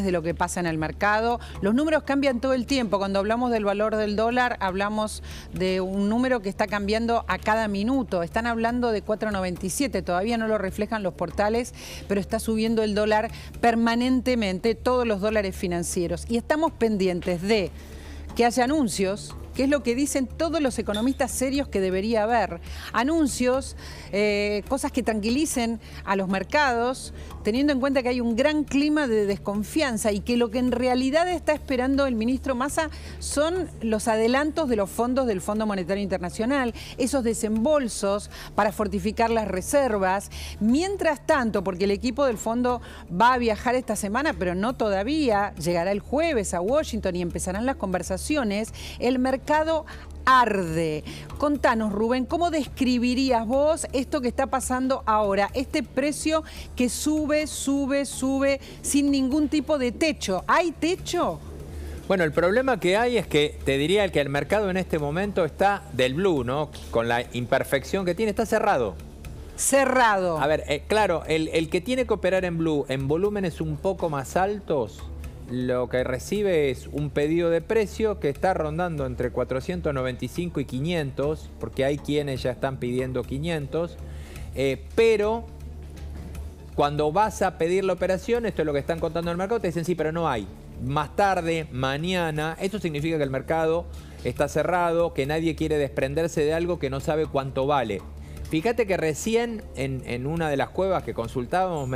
de lo que pasa en el mercado. Los números cambian todo el tiempo. Cuando hablamos del valor del dólar, hablamos de un número que está cambiando a cada minuto. Están hablando de 4,97, todavía no lo reflejan los portales, pero está subiendo el dólar permanentemente, todos los dólares financieros. Y estamos pendientes de que haya anuncios, que es lo que dicen todos los economistas serios que debería haber. Anuncios, cosas que tranquilicen a los mercados, teniendo en cuenta que hay un gran clima de desconfianza y que lo que en realidad está esperando el ministro Massa son los adelantos de los fondos del Fondo Monetario Internacional, esos desembolsos para fortificar las reservas. Mientras tanto, porque el equipo del fondo va a viajar esta semana, pero no todavía, llegará el jueves a Washington y empezarán las conversaciones, el mercado arde. Contanos, Rubén, ¿cómo describirías vos esto que está pasando ahora? Este precio que sube sin ningún tipo de techo. ¿Hay techo? Bueno, el problema que hay es que te diría que el mercado en este momento está del blue, ¿no? Con la imperfección que tiene, está cerrado. Cerrado. A ver, claro, el que tiene que operar en blue en volúmenes un poco más altos, lo que recibe es un pedido de precio que está rondando entre 495 y 500, porque hay quienes ya están pidiendo 500, pero cuando vas a pedir la operación, esto es lo que están contando en el mercado, te dicen sí, pero no hay. Más tarde, mañana, eso significa que el mercado está cerrado, que nadie quiere desprenderse de algo que no sabe cuánto vale. Fíjate que recién en una de las cuevas que consultábamos,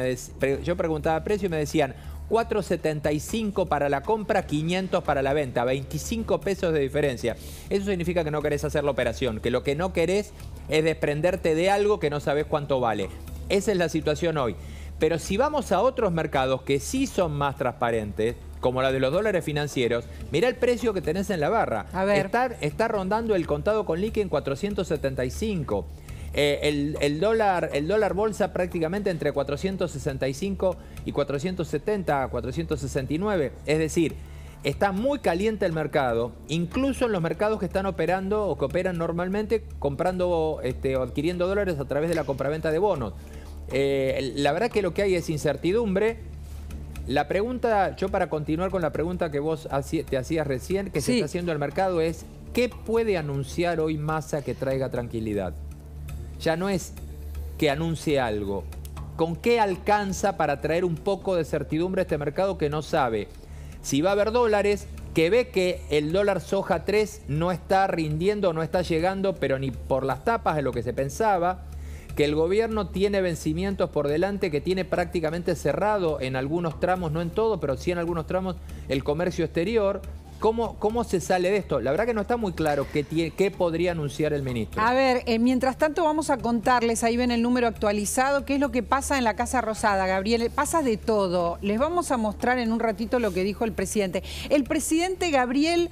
yo preguntaba precio y me decían 4.75 para la compra, 500 para la venta, 25 pesos de diferencia. Eso significa que no querés hacer la operación, que lo que no querés es desprenderte de algo que no sabés cuánto vale. Esa es la situación hoy. Pero si vamos a otros mercados que sí son más transparentes, como la de los dólares financieros, mirá el precio que tenés en la barra. A ver. Está rondando el contado con liqui en 475. El dólar bolsa prácticamente entre 465 y 470, 469. Es decir, está muy caliente el mercado, incluso en los mercados que están operando o que operan normalmente comprando o adquiriendo dólares a través de la compraventa de bonos. La verdad que lo que hay es incertidumbre. La pregunta, yo para continuar con la pregunta que vos te hacías recién, que se está haciendo el mercado es, ¿qué puede anunciar hoy Massa que traiga tranquilidad? Ya no es que anuncie algo. ¿Con qué alcanza para traer un poco de certidumbre a este mercado que no sabe si va a haber dólares, que ve que el dólar soja 3 no está rindiendo, no está llegando, pero ni por las tapas de lo que se pensaba, que el gobierno tiene vencimientos por delante, que tiene prácticamente cerrado en algunos tramos, no en todo, pero sí en algunos tramos, el comercio exterior? ¿Cómo se sale de esto? La verdad que no está muy claro qué podría anunciar el ministro. A ver, mientras tanto vamos a contarles, ahí ven el número actualizado, qué es lo que pasa en la Casa Rosada, Gabriel. Pasa de todo. Les vamos a mostrar en un ratito lo que dijo el presidente. El presidente Gabriel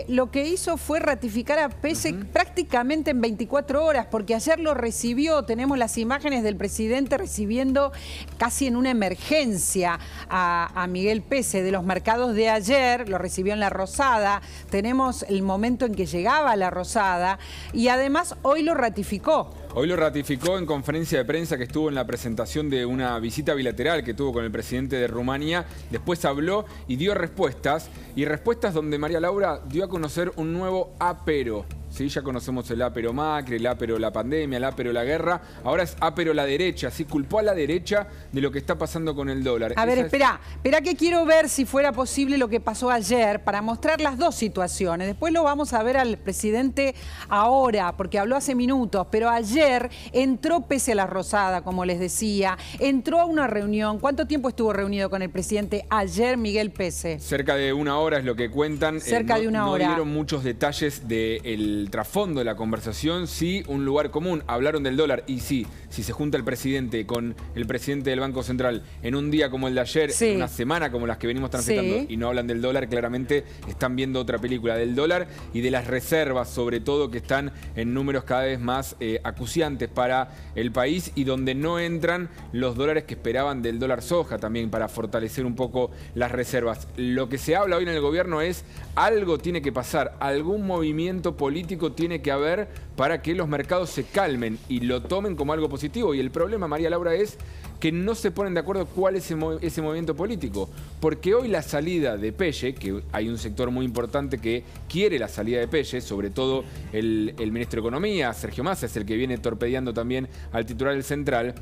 lo que hizo fue ratificar a Pese prácticamente en 24 horas, porque ayer lo recibió, tenemos las imágenes del presidente recibiendo casi en una emergencia a Miguel Pese de los mercados de ayer, lo recibió en La Rosada, tenemos el momento en que llegaba a La Rosada y además hoy lo ratificó. Hoy lo ratificó en conferencia de prensa que estuvo en la presentación de una visita bilateral que tuvo con el presidente de Rumanía. Después habló y dio respuestas. Y respuestas donde María Laura dio a conocer un nuevo apero. ¿Sí? Ya conocemos el apero Macri, el apero la pandemia, el apero la guerra. Ahora es apero la derecha. ¿Sí? Culpó a la derecha de lo que está pasando con el dólar. A ver, espera que quiero ver si fuera posible lo que pasó ayer para mostrar las dos situaciones. Después lo vamos a ver al presidente ahora, porque habló hace minutos, pero ayer entró Pese a La Rosada, como les decía, entró a una reunión. ¿Cuánto tiempo estuvo reunido con el presidente ayer Miguel Pese? Cerca de una hora es lo que cuentan. Cerca de una hora. No dieron muchos detalles del trasfondo de la conversación, sí, un lugar común. Hablaron del dólar y sí, si se junta el presidente con el presidente del Banco Central en un día como el de ayer, en una semana como las que venimos transitando y no hablan del dólar, claramente están viendo otra película del dólar y de las reservas, sobre todo, que están en números cada vez más acuciantes para el país y donde no entran los dólares que esperaban del dólar soja también para fortalecer un poco las reservas. Lo que se habla hoy en el gobierno es algo tiene que pasar, algún movimiento político tiene que haber para que los mercados se calmen y lo tomen como algo positivo. Y el problema, María Laura, es que no se ponen de acuerdo cuál es ese movimiento político. Porque hoy la salida de Pelle, que hay un sector muy importante que quiere la salida de Pelle, sobre todo el ministro de Economía, Sergio Massa, es el que viene torpedeando también al titular del Central.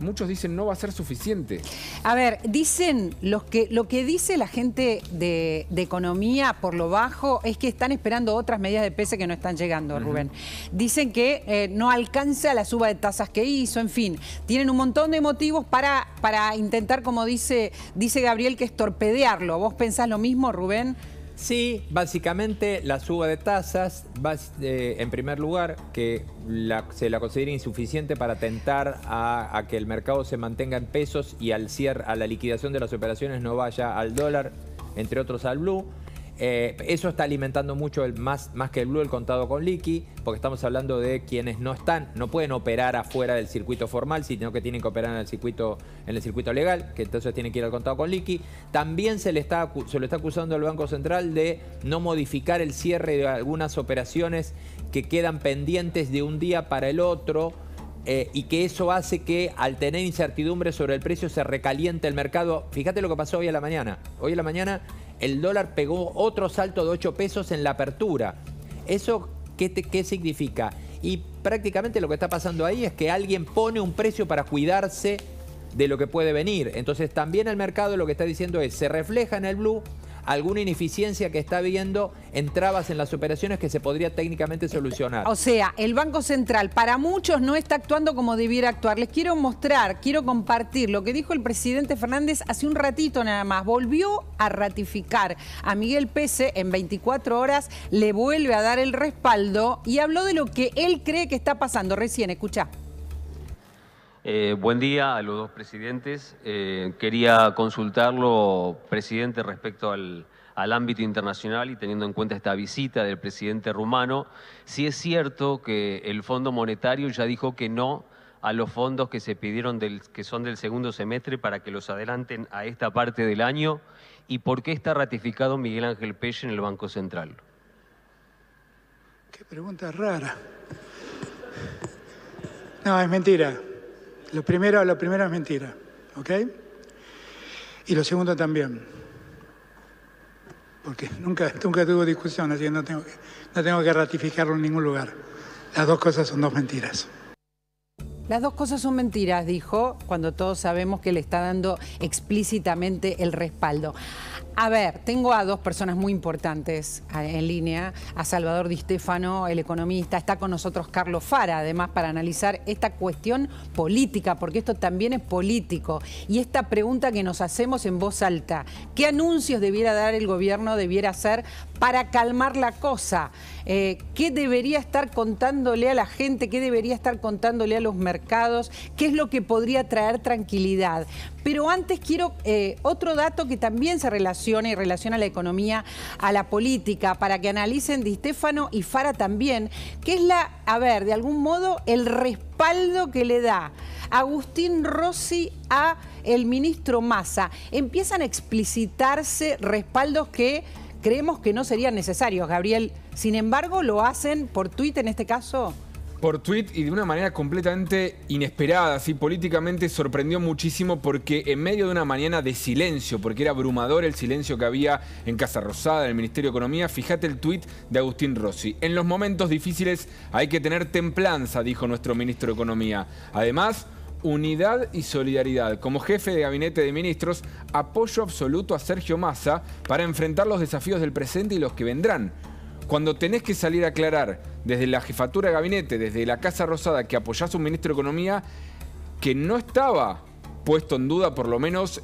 Muchos dicen no va a ser suficiente. A ver, dicen lo que dice la gente de economía por lo bajo es que están esperando otras medidas de Pelle que no están llegando, Rubén. Dicen que no alcanza la suba de tasas que hizo, en fin. Tienen un montón de motivos para intentar, como dice Gabriel, que es torpedearlo. ¿Vos pensás lo mismo, Rubén? Sí, básicamente la suba de tasas, en primer lugar, que se la considera insuficiente para tentar a que el mercado se mantenga en pesos y al cierre, a la liquidación de las operaciones no vaya al dólar, entre otros al blue. Eso está alimentando mucho, más que el blue, el contado con liqui, porque estamos hablando de quienes no pueden operar afuera del circuito formal, sino que tienen que operar en el circuito legal, que entonces tienen que ir al contado con liqui. También se lo está acusando al Banco Central de no modificar el cierre de algunas operaciones que quedan pendientes de un día para el otro, y que eso hace que al tener incertidumbre sobre el precio se recaliente el mercado. Fíjate lo que pasó hoy a la mañana. Hoy a la mañana el dólar pegó otro salto de 8 pesos en la apertura. ¿Eso qué significa? Y prácticamente lo que está pasando ahí es que alguien pone un precio para cuidarse de lo que puede venir. Entonces también el mercado lo que está diciendo es, se refleja en el blue alguna ineficiencia que está viendo en trabas en las operaciones que se podría técnicamente solucionar. O sea, el Banco Central para muchos no está actuando como debiera actuar. Les quiero compartir lo que dijo el presidente Fernández hace un ratito nada más. Volvió a ratificar a Miguel Pelle en 24 horas, le vuelve a dar el respaldo y habló de lo que él cree que está pasando. Recién, escuchá. Buen día a los dos presidentes. Quería consultarlo, presidente, respecto al ámbito internacional y teniendo en cuenta esta visita del presidente rumano, si es cierto que el Fondo Monetario ya dijo que no a los fondos que se pidieron que son del segundo semestre para que los adelanten a esta parte del año, y por qué está ratificado Miguel Ángel Pelle en el Banco Central. Qué pregunta rara. No, es mentira. Lo primero es mentira, ¿ok? Y lo segundo también. Porque nunca tuvo discusión, así que no tengo que ratificarlo en ningún lugar. Las dos cosas son dos mentiras. Las dos cosas son mentiras, dijo, cuando todos sabemos que le está dando explícitamente el respaldo. A ver, tengo a dos personas muy importantes en línea, a Salvador Di Stefano, el economista, está con nosotros Carlos Fara, además para analizar esta cuestión política, porque esto también es político, y esta pregunta que nos hacemos en voz alta, ¿qué anuncios debiera dar el gobierno, debiera hacer para calmar la cosa? ¿Qué debería estar contándole a la gente? ¿Qué debería estar contándole a los mercados? ¿Qué es lo que podría traer tranquilidad? Pero antes quiero otro dato que también se relaciona y relaciona la economía a la política, para que analicen Di Stefano y Fara también, que es de algún modo el respaldo que le da Agustín Rossi a el ministro Massa. Empiezan a explicitarse respaldos que creemos que no serían necesarios, Gabriel. Sin embargo, lo hacen por tuit en este caso. Por tuit y de una manera completamente inesperada, ¿sí? Políticamente sorprendió muchísimo porque en medio de una mañana de silencio, porque era abrumador el silencio que había en Casa Rosada, en el Ministerio de Economía, fíjate el tuit de Agustín Rossi. En los momentos difíciles hay que tener templanza, dijo nuestro ministro de Economía. Además, unidad y solidaridad. Como jefe de gabinete de ministros, apoyo absoluto a Sergio Massa para enfrentar los desafíos del presente y los que vendrán. Cuando tenés que salir a aclarar desde la jefatura de gabinete, desde la Casa Rosada, que apoyás a un ministro de Economía que no estaba puesto en duda, por lo menos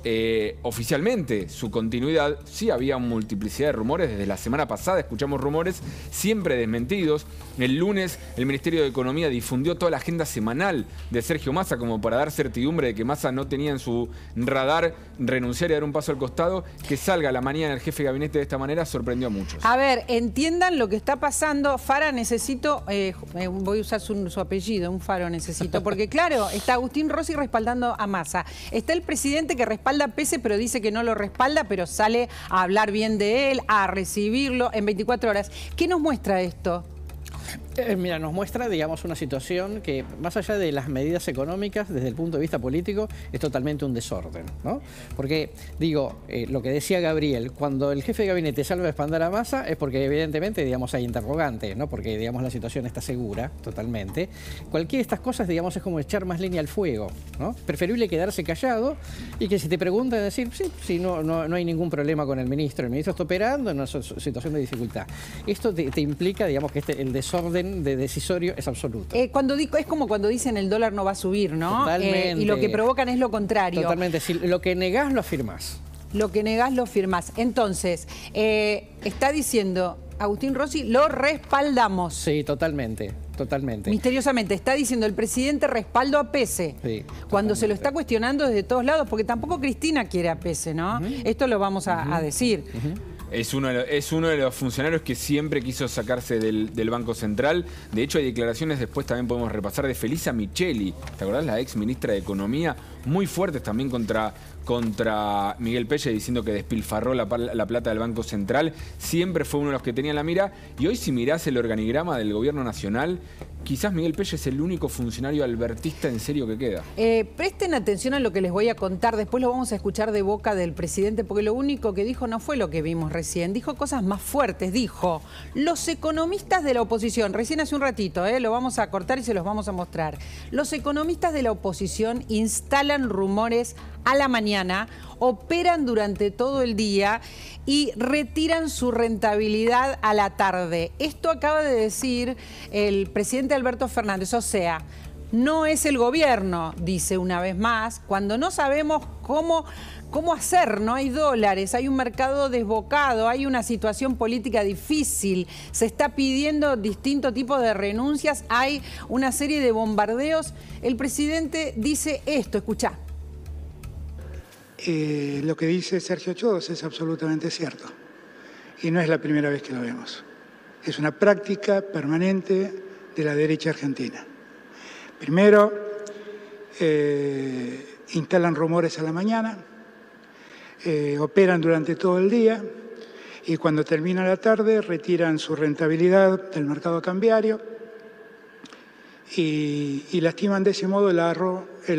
oficialmente, su continuidad, sí había multiplicidad de rumores. Desde la semana pasada escuchamos rumores siempre desmentidos. El lunes el Ministerio de Economía difundió toda la agenda semanal de Sergio Massa como para dar certidumbre de que Massa no tenía en su radar renunciar y dar un paso al costado. Que salga a la mañana el jefe de gabinete de esta manera sorprendió a muchos. A ver, entiendan lo que está pasando. Fara, necesito, voy a usar su apellido, un Faro necesito, porque claro, está Agustín Rossi respaldando a Massa. Está el presidente que respalda a Pelle, pero dice que no lo respalda, pero sale a hablar bien de él, a recibirlo en 24 horas. ¿Qué nos muestra esto? Mira, nos muestra, digamos, una situación que, más allá de las medidas económicas, desde el punto de vista político, es totalmente un desorden, ¿no? Porque, digo, lo que decía Gabriel, cuando el jefe de gabinete salva a Espandar a Massa es porque, evidentemente, digamos, hay interrogantes, ¿no? Porque, digamos, la situación está segura, totalmente. Cualquiera de estas cosas, digamos, es como echar más leña al fuego, ¿no? Preferible quedarse callado y que si te preguntan, decir, sí, no hay ningún problema con el ministro está operando en una situación de dificultad. Esto te implica, digamos, que el desorden de decisorio es absoluto. Es como cuando dicen el dólar no va a subir, ¿no? Totalmente. Y lo que provocan es lo contrario. Totalmente. Si lo que negás, lo afirmás. Lo que negás, lo firmás. Entonces, está diciendo Agustín Rossi, lo respaldamos. Sí, totalmente. Totalmente. Misteriosamente, está diciendo el presidente respaldo a Pese. Sí, cuando se lo está cuestionando desde todos lados, porque tampoco Cristina quiere a Pese, ¿no? Esto lo vamos a decir. Es uno de los funcionarios que siempre quiso sacarse del Banco Central. De hecho, hay declaraciones, después también podemos repasar, de Felisa Micheli, ¿te acordás? La ex ministra de Economía, muy fuertes también contra Miguel Pelle, diciendo que despilfarró la plata del Banco Central. Siempre fue uno de los que tenía la mira. Y hoy, si mirás el organigrama del gobierno nacional, quizás Miguel Pelle es el único funcionario albertista en serio que queda. Presten atención a lo que les voy a contar. Después lo vamos a escuchar de boca del presidente, porque lo único que dijo no fue lo que vimos recién. Dijo cosas más fuertes. Dijo, los economistas de la oposición, recién hace un ratito, lo vamos a cortar y se los vamos a mostrar. Los economistas de la oposición instalan rumores a la mañana, operan durante todo el día y retiran su rentabilidad a la tarde. Esto acaba de decir el presidente Alberto Fernández, o sea, no es el gobierno, dice una vez más, cuando no sabemos cómo hacer, no hay dólares, hay un mercado desbocado, hay una situación política difícil, se está pidiendo distinto tipo de renuncias, hay una serie de bombardeos. El presidente dice esto, escuchá. Lo que dice Sergio Chodos es absolutamente cierto. Y no es la primera vez que lo vemos. Es una práctica permanente de la derecha argentina. Primero, instalan rumores a la mañana, operan durante todo el día y cuando termina la tarde retiran su rentabilidad del mercado cambiario y lastiman de ese modo el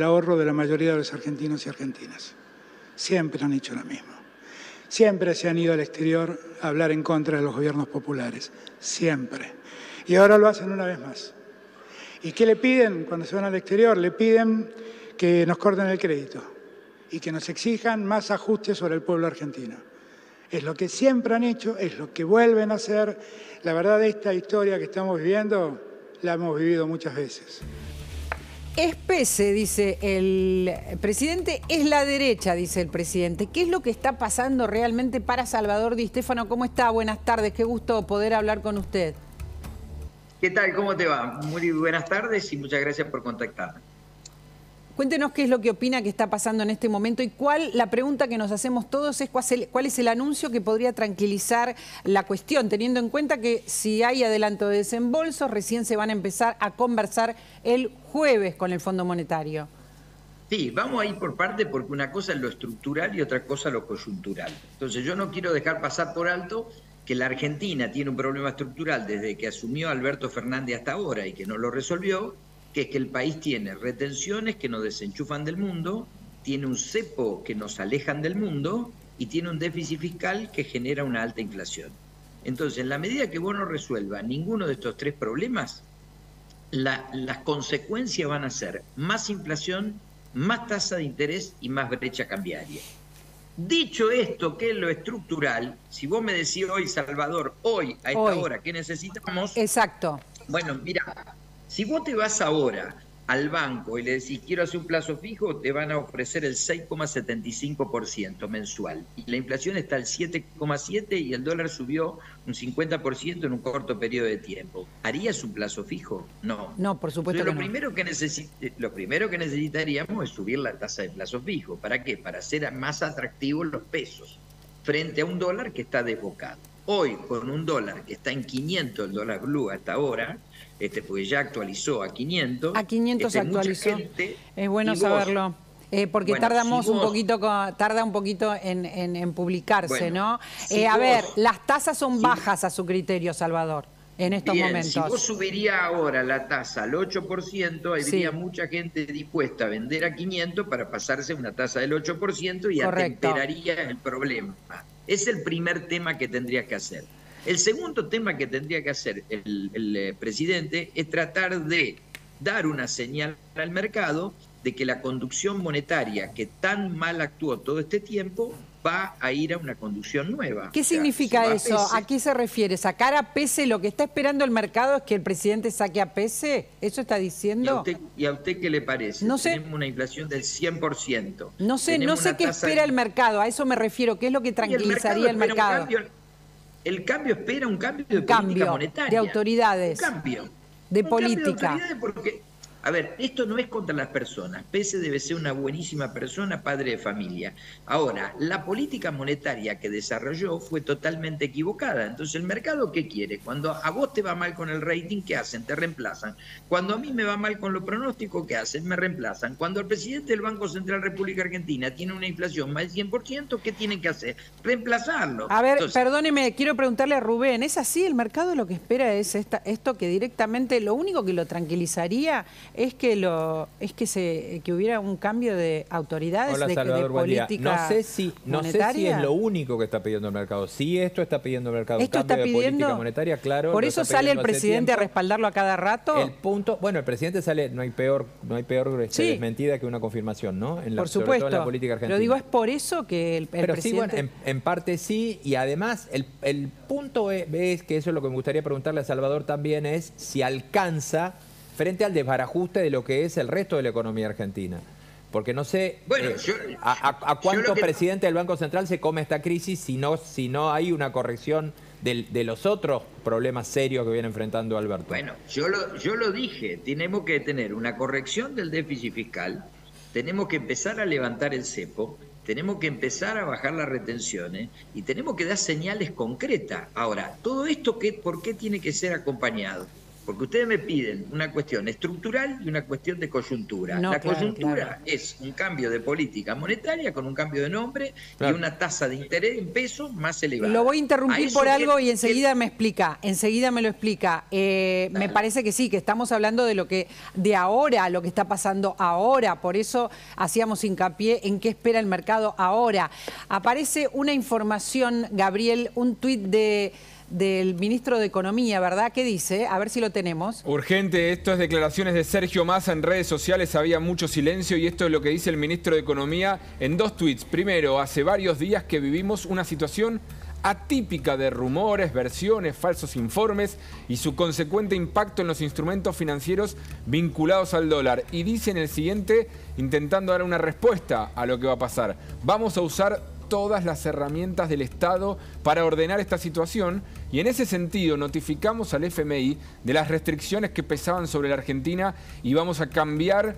ahorro de la mayoría de los argentinos y argentinas. Siempre han hecho lo mismo. Siempre se han ido al exterior a hablar en contra de los gobiernos populares. Siempre. Y ahora lo hacen una vez más. ¿Y qué le piden cuando se van al exterior? Le piden que nos corten el crédito y que nos exijan más ajustes sobre el pueblo argentino. Es lo que siempre han hecho, es lo que vuelven a hacer. La verdad, esta historia que estamos viviendo la hemos vivido muchas veces. Es Pese, dice el presidente, es la derecha, dice el presidente. ¿Qué es lo que está pasando realmente para Salvador Di Stéfano? ¿Cómo está? Buenas tardes, qué gusto poder hablar con usted. ¿Qué tal? ¿Cómo te va? Muy buenas tardes y muchas gracias por contactarme. Cuéntenos qué es lo que opina que está pasando en este momento y la pregunta que nos hacemos todos es cuál es el anuncio que podría tranquilizar la cuestión, teniendo en cuenta que si hay adelanto de desembolsos, recién se van a empezar a conversar el jueves con el Fondo Monetario. Sí, vamos a ir por parte porque una cosa es lo estructural y otra cosa lo coyuntural. Entonces yo no quiero dejar pasar por alto que la Argentina tiene un problema estructural desde que asumió Alberto Fernández hasta ahora y que no lo resolvió, que es que el país tiene retenciones que nos desenchufan del mundo, tiene un cepo que nos alejan del mundo y tiene un déficit fiscal que genera una alta inflación. Entonces, en la medida que vos no resuelvas ninguno de estos tres problemas, las consecuencias van a ser más inflación, más tasa de interés y más brecha cambiaria. Dicho esto, que es lo estructural, si vos me decís hoy, Salvador, hoy, a esta hora, ¿qué necesitamos? Exacto. Bueno, mira, si vos te vas ahora al banco y le decís quiero hacer un plazo fijo, te van a ofrecer el 6,75% mensual. Y la inflación está al 7,7% y el dólar subió un 50% en un corto periodo de tiempo. ¿Harías un plazo fijo? No. No, por supuesto que no. Lo primero que necesitaríamos es subir la tasa de plazo fijo. ¿Para qué? Para hacer más atractivos los pesos frente a un dólar que está desbocado. Hoy, con un dólar que está en 500, el dólar blue hasta ahora, porque ya actualizó a 500. A 500 actualizó. Es bueno saberlo. Porque bueno, tardamos un poquito, tarda un poquito en publicarse, bueno, ¿no? A ver, las tasas son bajas a su criterio, Salvador. en estos momentos. Si vos subirías ahora la tasa al 8%, habría mucha gente dispuesta a vender a 500 para pasarse a una tasa del 8% y atemperaría el problema. Es el primer tema que tendría que hacer. El segundo tema que tendría que hacer el presidente es tratar de dar una señal al mercado de que la conducción monetaria que tan mal actuó todo este tiempo va a ir a una conducción nueva. ¿Qué significa eso? ¿A qué se refiere? ¿Sacar a Pese? ¿Lo que está esperando el mercado es que el presidente saque a Pese? ¿Eso está diciendo? ¿Y a usted qué le parece? No sé. Tenemos una inflación del 100%. No sé qué espera el mercado, a eso me refiero. ¿Qué es lo que tranquilizaría el mercado? El cambio espera un cambio de política monetaria. De autoridades. Un cambio. De política. Cambio de autoridades porque, a ver, esto no es contra las personas. Pese debe ser una buenísima persona, padre de familia. Ahora, la política monetaria que desarrolló fue totalmente equivocada. Entonces, ¿el mercado qué quiere? Cuando a vos te va mal con el rating, ¿qué hacen? Te reemplazan. Cuando a mí me va mal con los pronósticos, ¿qué hacen? Me reemplazan. Cuando el presidente del Banco Central República Argentina tiene una inflación más del 100%, ¿qué tienen que hacer? Reemplazarlo. A ver, entonces, perdóneme, quiero preguntarle a Rubén, ¿es así? ¿El mercado lo que espera es esto que directamente, lo único que lo tranquilizaría es que hubiera un cambio de autoridades, Hola, de política no sé si es lo único que está pidiendo el mercado. Sí, esto está pidiendo el mercado. ¿Esto está pidiendo? Política monetaria, claro. ¿Por eso sale el presidente a respaldarlo a cada rato? El punto, bueno, el presidente sale, no hay peor desmentida que una confirmación, ¿no? Por supuesto. Sobre todo en la política argentina. Pero digo, es por eso que el Pero presidente... sí, bueno, en parte sí, y además el punto es que eso es lo que me gustaría preguntarle a Salvador también, es si alcanza frente al desbarajuste de lo que es el resto de la economía argentina. Porque no sé a cuánto presidente del Banco Central se come esta crisis si no hay una corrección de los otros problemas serios que viene enfrentando Alberto. Bueno, yo lo dije, tenemos que tener una corrección del déficit fiscal, tenemos que empezar a levantar el cepo, tenemos que empezar a bajar las retenciones y tenemos que dar señales concretas. Ahora, todo esto, ¿por qué tiene que ser acompañado? Porque ustedes me piden una cuestión estructural y una cuestión de coyuntura. La coyuntura es un cambio de política monetaria con un cambio de nombre y una tasa de interés en pesos más elevada. Lo voy a interrumpir por algo y enseguida me explica. Enseguida me lo explica. Me parece que sí, que estamos hablando de ahora, lo que está pasando ahora. Por eso hacíamos hincapié en qué espera el mercado ahora. Aparece una información, Gabriel, un tuit del ministro de Economía, ¿verdad? ¿Qué dice? A ver si lo tenemos. Urgente, esto es declaraciones de Sergio Massa en redes sociales, había mucho silencio y esto es lo que dice el ministro de Economía en dos tuits. Primero, hace varios días que vivimos una situación atípica de rumores, versiones, falsos informes y su consecuente impacto en los instrumentos financieros vinculados al dólar. Y dice en el siguiente, intentando dar una respuesta a lo que va a pasar. Vamos a usar todas las herramientas del Estado para ordenar esta situación y en ese sentido notificamos al FMI de las restricciones que pesaban sobre la Argentina y vamos a cambiar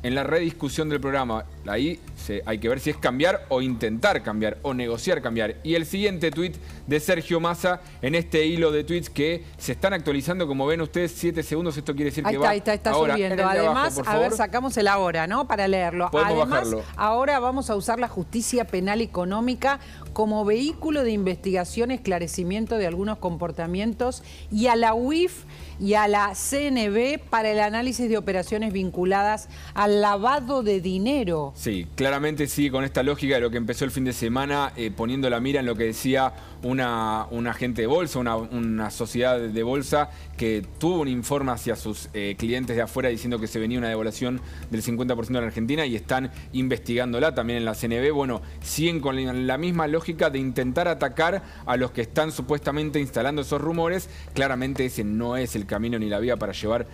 en la rediscusión del programa. Ahí hay que ver si es cambiar o intentar cambiar o negociar cambiar. Y el siguiente tuit de Sergio Massa en este hilo de tuits que se están actualizando, como ven ustedes, 7 segundos, esto quiere decir que va está ahora subiendo. Además, abajo, a ver, sacamos el ahora, ¿no? Para leerlo. Podemos Además, bajarlo. Ahora vamos a usar la justicia penal económica como vehículo de investigación, esclarecimiento de algunos comportamientos y a la UIF y a la CNB para el análisis de operaciones vinculadas al lavado de dinero. Sí, claramente sí, con esta lógica de lo que empezó el fin de semana, poniendo la mira en lo que decía un agente de bolsa, una sociedad de bolsa que tuvo un informe hacia sus clientes de afuera diciendo que se venía una devaluación del 50% en la Argentina y están investigándola también en la CNB. Bueno, siguen con la misma lógica de intentar atacar a los que están supuestamente instalando esos rumores. Claramente ese no es el camino ni la vía para llevar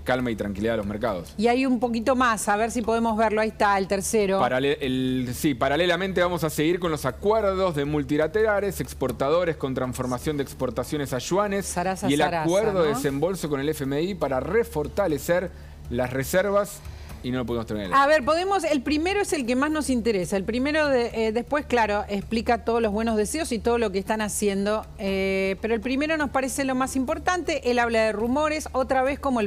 calma y tranquilidad a los mercados. Y hay un poquito más, a ver si podemos verlo. Ahí está, el tercero. Paralelamente vamos a seguir con los acuerdos de multilaterales, exportadores con transformación de exportaciones a yuanes y el acuerdo de desembolso con el FMI para refortalecer las reservas y no lo podemos tener. A ver, el primero es el que más nos interesa. El primero, después, claro, explica todos los buenos deseos y todo lo que están haciendo. Pero el primero nos parece lo más importante. Él habla de rumores, otra vez como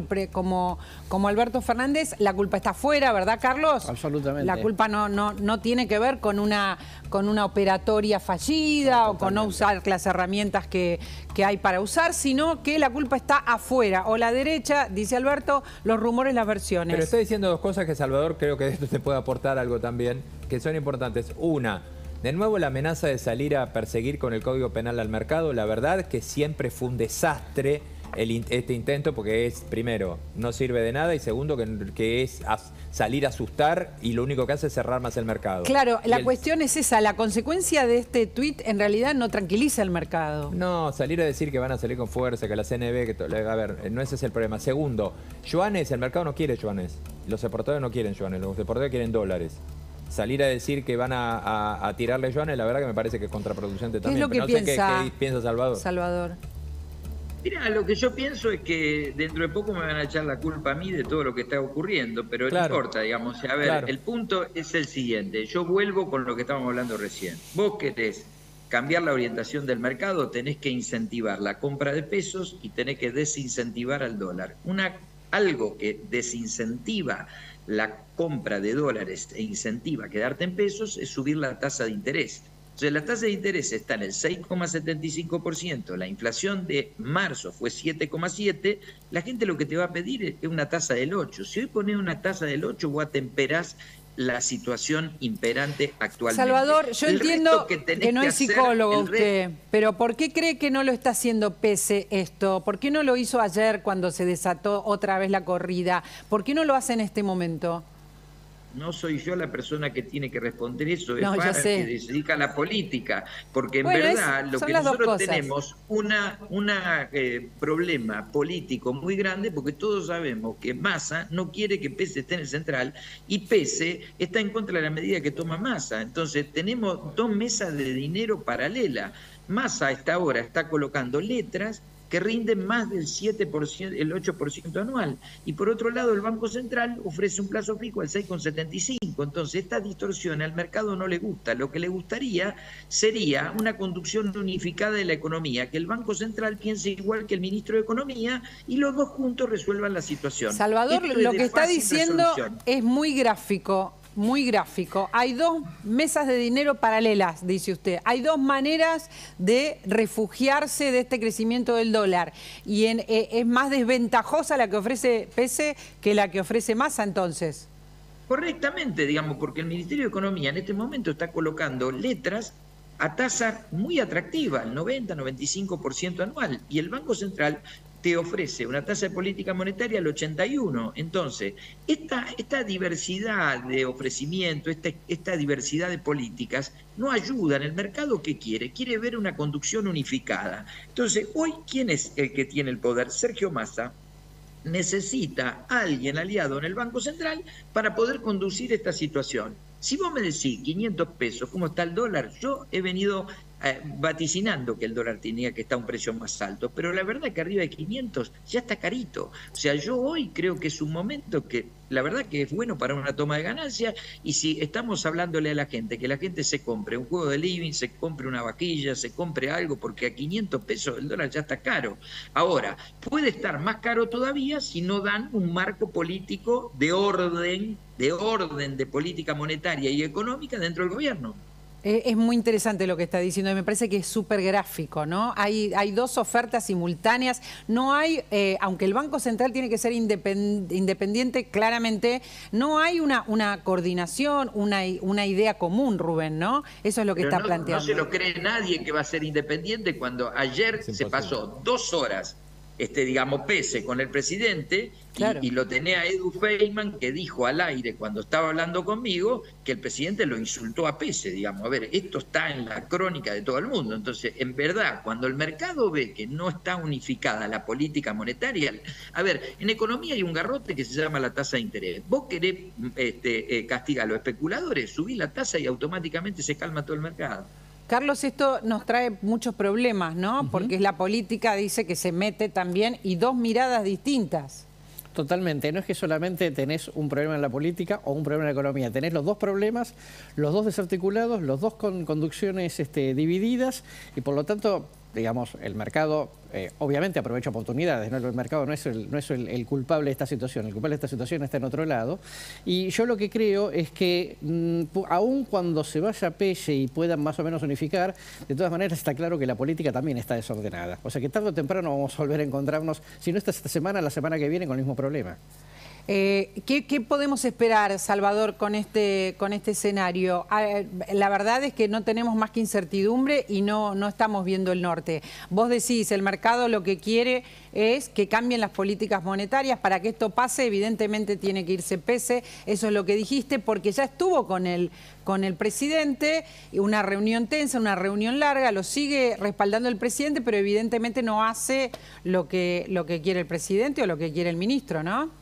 Alberto Fernández, la culpa está afuera, ¿verdad, Carlos? Absolutamente. La culpa no tiene que ver con una operatoria fallida o con no usar las herramientas que hay para usar, sino que la culpa está afuera. O la derecha, dice Alberto, los rumores, las versiones. Pero está diciendo dos cosas que Salvador creo que de esto te puede aportar algo también, que son importantes. Una, de nuevo la amenaza de salir a perseguir con el Código Penal al mercado. La verdad que siempre fue un desastre este intento, porque es, primero, no sirve de nada, y segundo, que es salir a asustar, y lo único que hace es cerrar más el mercado. Claro, la cuestión es esa, la consecuencia de este tuit en realidad no tranquiliza el mercado. No, salir a decir que van a salir con fuerza, que la CNB, a ver, no ese es el problema. Segundo, yuanes, el mercado no quiere yuanes, los exportadores no quieren yuanes, los exportadores quieren dólares. Salir a decir que van a tirarle yuanes, la verdad que me parece que es contraproducente también. ¿Qué es lo que piensa? ¿Qué piensa Salvador? Salvador. Mira, lo que yo pienso es que dentro de poco me van a echar la culpa a mí de todo lo que está ocurriendo, pero no importa, digamos. A ver, el punto es el siguiente. Yo vuelvo con lo que estábamos hablando recién. Vos querés cambiar la orientación del mercado, tenés que incentivar la compra de pesos y tenés que desincentivar al dólar. Algo que desincentiva la compra de dólares e incentiva quedarte en pesos es subir la tasa de interés. Entonces, la tasa de interés está en el 6,75%, la inflación de marzo fue 7,7%, la gente lo que te va a pedir es una tasa del 8%. Si hoy pones una tasa del 8%, vos atemperás la situación imperante actualmente. Salvador, yo entiendo que no es psicólogo usted, pero ¿por qué cree que no lo está haciendo pese esto? ¿Por qué no lo hizo ayer cuando se desató otra vez la corrida? ¿Por qué no lo hace en este momento? No soy yo la persona que tiene que responder eso, es para que se dedica a la política, porque en verdad lo que nosotros tenemos un problema político muy grande, porque todos sabemos que Massa no quiere que Pese esté en el central y Pese está en contra de la medida que toma Massa. Entonces tenemos dos mesas de dinero paralelas. Massa a esta hora está colocando letras que rinden más del 7%, el 8% anual. Y por otro lado, el Banco Central ofrece un plazo fijo al 6,75. Entonces, esta distorsión al mercado no le gusta. Lo que le gustaría sería una conducción unificada de la economía, que el Banco Central piense igual que el ministro de Economía y los dos juntos resuelvan la situación. Salvador, lo que está diciendo es muy gráfico. Muy gráfico. Hay dos mesas de dinero paralelas, dice usted. Hay dos maneras de refugiarse de este crecimiento del dólar. Y es más desventajosa la que ofrece Pese que la que ofrece Massa, entonces. Correctamente, digamos, porque el Ministerio de Economía en este momento está colocando letras a tasa muy atractiva, el 90-95% anual. Y el Banco Central te ofrece una tasa de política monetaria al 81%. Entonces, esta diversidad de ofrecimiento, esta diversidad de políticas no ayudan. El mercado, ¿qué quiere? Quiere ver una conducción unificada. Entonces, hoy, ¿quién es el que tiene el poder? Sergio Massa necesita a alguien aliado en el Banco Central para poder conducir esta situación. Si vos me decís 500 pesos, ¿cómo está el dólar? Yo he venido vaticinando que el dólar tenía que estar a un precio más alto, pero la verdad que arriba de 500 ya está carito. O sea, yo hoy creo que es un momento que la verdad que es bueno para una toma de ganancia, y si estamos hablándole a la gente, que la gente se compre un juego de living, se compre una vajilla, se compre algo, porque a 500 pesos el dólar ya está caro. Ahora, puede estar más caro todavía si no dan un marco político de orden de política monetaria y económica dentro del gobierno. Es muy interesante lo que está diciendo y me parece que es súper gráfico, ¿no? Hay dos ofertas simultáneas. No hay, aunque el Banco Central tiene que ser independiente, claramente, no hay una coordinación, una idea común, Rubén, ¿no? Eso es lo que está planteando. No se lo cree nadie que va a ser independiente cuando ayer se pasó 2 horas digamos, Pese con el presidente, y lo tenía Edu Feynman, que dijo al aire cuando estaba hablando conmigo que el presidente lo insultó a Pese, digamos. A ver, esto está en la crónica de todo el mundo. Entonces, en verdad, cuando el mercado ve que no está unificada la política monetaria, a ver, en economía hay un garrote que se llama la tasa de interés. Vos querés castigar a los especuladores, subís la tasa y automáticamente se calma todo el mercado. Carlos, esto nos trae muchos problemas, ¿no? Porque la política dice que se mete también y dos miradas distintas. Totalmente, no es que solamente tenés un problema en la política o un problema en la economía, tenés los dos problemas, los dos desarticulados, los dos con conducciones divididas y por lo tanto, digamos, el mercado obviamente aprovecha oportunidades, ¿no? El mercado no es el culpable de esta situación, el culpable de esta situación está en otro lado y yo lo que creo es que aun cuando se vaya a Pelle y puedan más o menos unificar, de todas maneras está claro que la política también está desordenada, o sea que tarde o temprano vamos a volver a encontrarnos, si no esta semana, la semana que viene con el mismo problema. ¿Qué podemos esperar, Salvador, con este escenario? La verdad es que no tenemos más que incertidumbre y no estamos viendo el norte. Vos decís, el mercado lo que quiere es que cambien las políticas monetarias. Para que esto pase, evidentemente tiene que irse Pelle, eso es lo que dijiste, porque ya estuvo con el presidente, una reunión tensa, una reunión larga, lo sigue respaldando el presidente, pero evidentemente no hace lo que quiere el presidente o lo que quiere el ministro, ¿no?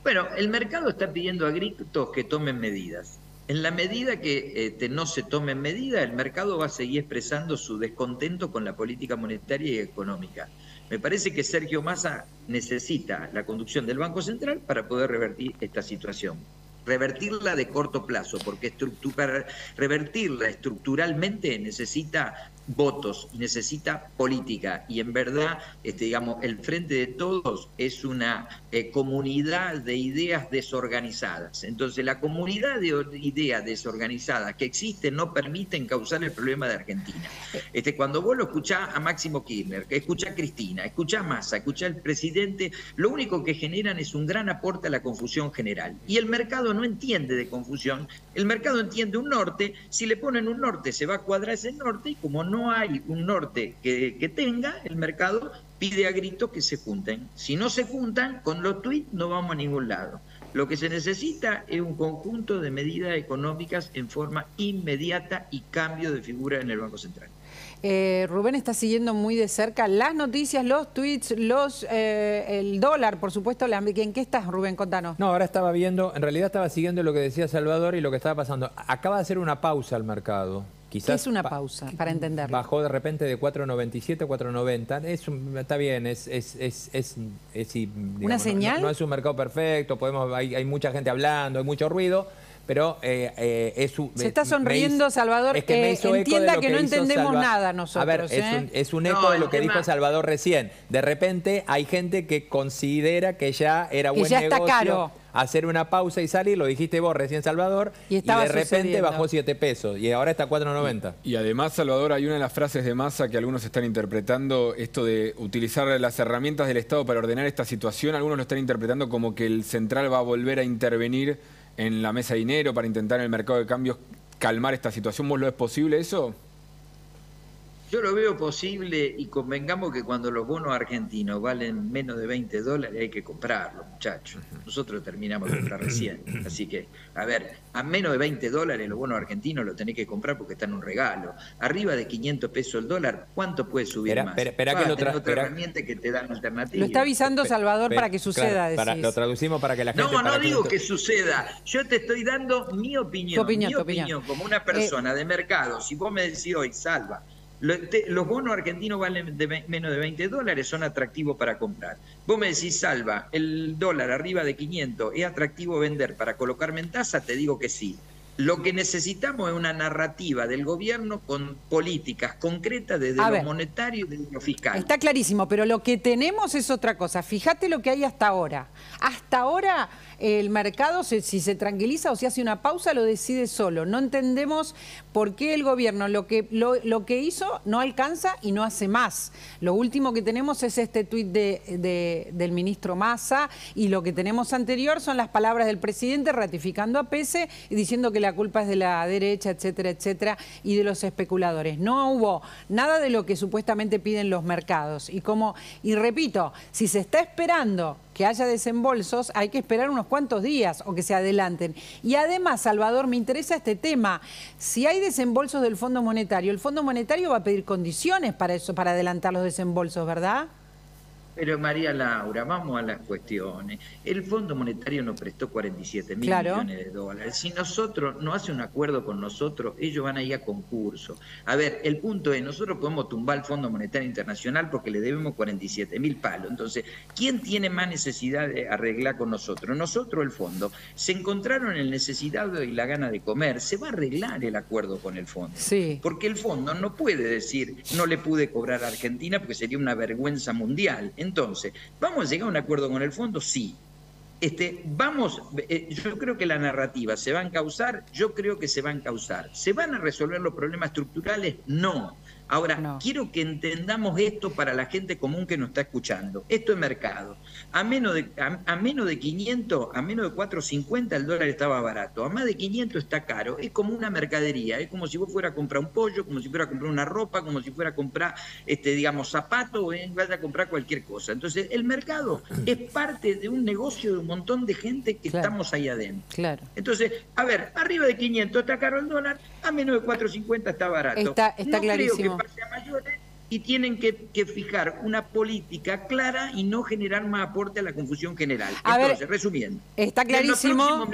Bueno, el mercado está pidiendo a gritos que tomen medidas. En la medida que no se tomen medidas, el mercado va a seguir expresando su descontento con la política monetaria y económica. Me parece que Sergio Massa necesita la conducción del Banco Central para poder revertir esta situación. Revertirla de corto plazo, porque para revertirla estructuralmente necesita votos, necesita política y en verdad, digamos, el Frente de Todos es una comunidad de ideas desorganizadas. Entonces, la comunidad de ideas desorganizadas que existen no permiten causar el problema de Argentina. Cuando vos lo escuchás a Máximo Kirchner, escuchás a Cristina, escuchás a Massa, escuchás al presidente, lo único que generan es un gran aporte a la confusión general. Y el mercado no entiende de confusión, el mercado entiende un norte, si le ponen un norte se va a cuadrar ese norte y como no hay un norte que tenga, el mercado pide a gritos que se junten. Si no se juntan, con los tweets no vamos a ningún lado. Lo que se necesita es un conjunto de medidas económicas en forma inmediata y cambio de figura en el Banco Central. Rubén está siguiendo muy de cerca las noticias, los tweets, el dólar, por supuesto. ¿En qué estás, Rubén? Contanos. No, ahora estaba viendo, en realidad estaba siguiendo lo que decía Salvador y lo que estaba pasando. Acaba de hacer una pausa al mercado. Quizás ¿qué es una pausa, para entenderlo? Bajó de repente de 4.97 a 4.90. Está bien, digamos, ¿una señal? No es un mercado perfecto, hay mucha gente hablando, hay mucho ruido, pero se está sonriendo, Salvador. Es que me hizo entienda eco de lo que no entendemos nada nosotros. A ver, es un eco de lo que dijo Salvador recién. De repente hay gente que considera que ya era buen negocio. Está caro. Hacer una pausa y salir, lo dijiste vos recién, Salvador, y de repente bajó 7 pesos y ahora está 4.90. Y además, Salvador, hay una de las frases de Massa que algunos están interpretando, esto de utilizar las herramientas del Estado para ordenar esta situación, algunos lo están interpretando como que el central va a volver a intervenir en la mesa de dinero para intentar en el mercado de cambios calmar esta situación. ¿Vos lo es posible eso? Yo lo veo posible y convengamos que cuando los bonos argentinos valen menos de $20 hay que comprarlos, muchachos. Nosotros terminamos de comprar recién. Así que, a ver, a menos de $20 los bonos argentinos los tenés que comprar porque están en un regalo. Arriba de 500 pesos el dólar, ¿cuánto puede subir más? Espera que otra herramienta que te dan alternativa. Lo está avisando Salvador para que suceda, claro, lo traducimos para que la gente... No digo que suceda. Yo te estoy dando mi opinión. Mi opinión como una persona de mercado. Si vos me decís hoy, Salva, los bonos argentinos valen menos de $20, son atractivos para comprar. Vos me decís, Salva, el dólar arriba de 500, ¿es atractivo vender para colocarme en tasa? Te digo que sí. Lo que necesitamos es una narrativa del gobierno con políticas concretas desde lo monetario y desde lo fiscal. Está clarísimo, pero lo que tenemos es otra cosa. Fíjate lo que hay hasta ahora. Hasta ahora el mercado, si se tranquiliza o si hace una pausa, lo decide solo. No entendemos por qué el gobierno lo que hizo no alcanza y no hace más. Lo último que tenemos es este tuit del ministro Massa y lo que tenemos anterior son las palabras del presidente ratificando a Pelle y diciendo que la culpa es de la derecha, etcétera, etcétera, y de los especuladores. No hubo nada de lo que supuestamente piden los mercados. Y repito, si se está esperando que haya desembolsos, hay que esperar unos cuantos días o que se adelanten. Y además, Salvador, me interesa este tema. Si hay desembolsos del Fondo Monetario, el Fondo Monetario va a pedir condiciones para eso, para adelantar los desembolsos, ¿verdad? Pero María Laura, vamos a las cuestiones. El Fondo Monetario nos prestó 47.000 millones de dólares. Si nosotros no hace un acuerdo con nosotros, ellos van a ir a concurso. A ver, el punto es, nosotros podemos tumbar el Fondo Monetario Internacional porque le debemos 47.000 palos. Entonces, ¿quién tiene más necesidad de arreglar con nosotros? Nosotros, el fondo. Se encontraron el necesitado y la gana de comer. Se va a arreglar el acuerdo con el fondo. Sí. Porque el fondo no puede decir, no le pude cobrar a Argentina porque sería una vergüenza mundial. Entonces, ¿vamos a llegar a un acuerdo con el fondo? Sí. Yo creo que la narrativa se va a encauzar, yo creo que se va a encauzar. ¿Se van a resolver los problemas estructurales? No. Ahora, quiero que entendamos esto para la gente común que nos está escuchando. Esto es mercado. A menos de 500, a menos de 4.50 el dólar estaba barato. A más de 500 está caro. Es como una mercadería. Es como si vos fueras a comprar un pollo, como si fuera a comprar una ropa, como si fuera a comprar, digamos, zapatos, o vaya a comprar cualquier cosa. Entonces, el mercado es parte de un negocio de un montón de gente que estamos ahí adentro. Claro. Entonces, a ver, arriba de 500 está caro el dólar, a menos de 4.50 está barato. Está clarísimo. Creo que pase a mayores y tienen que fijar una política clara y no generar más aporte a la confusión general. Entonces, resumiendo, está clarísimo.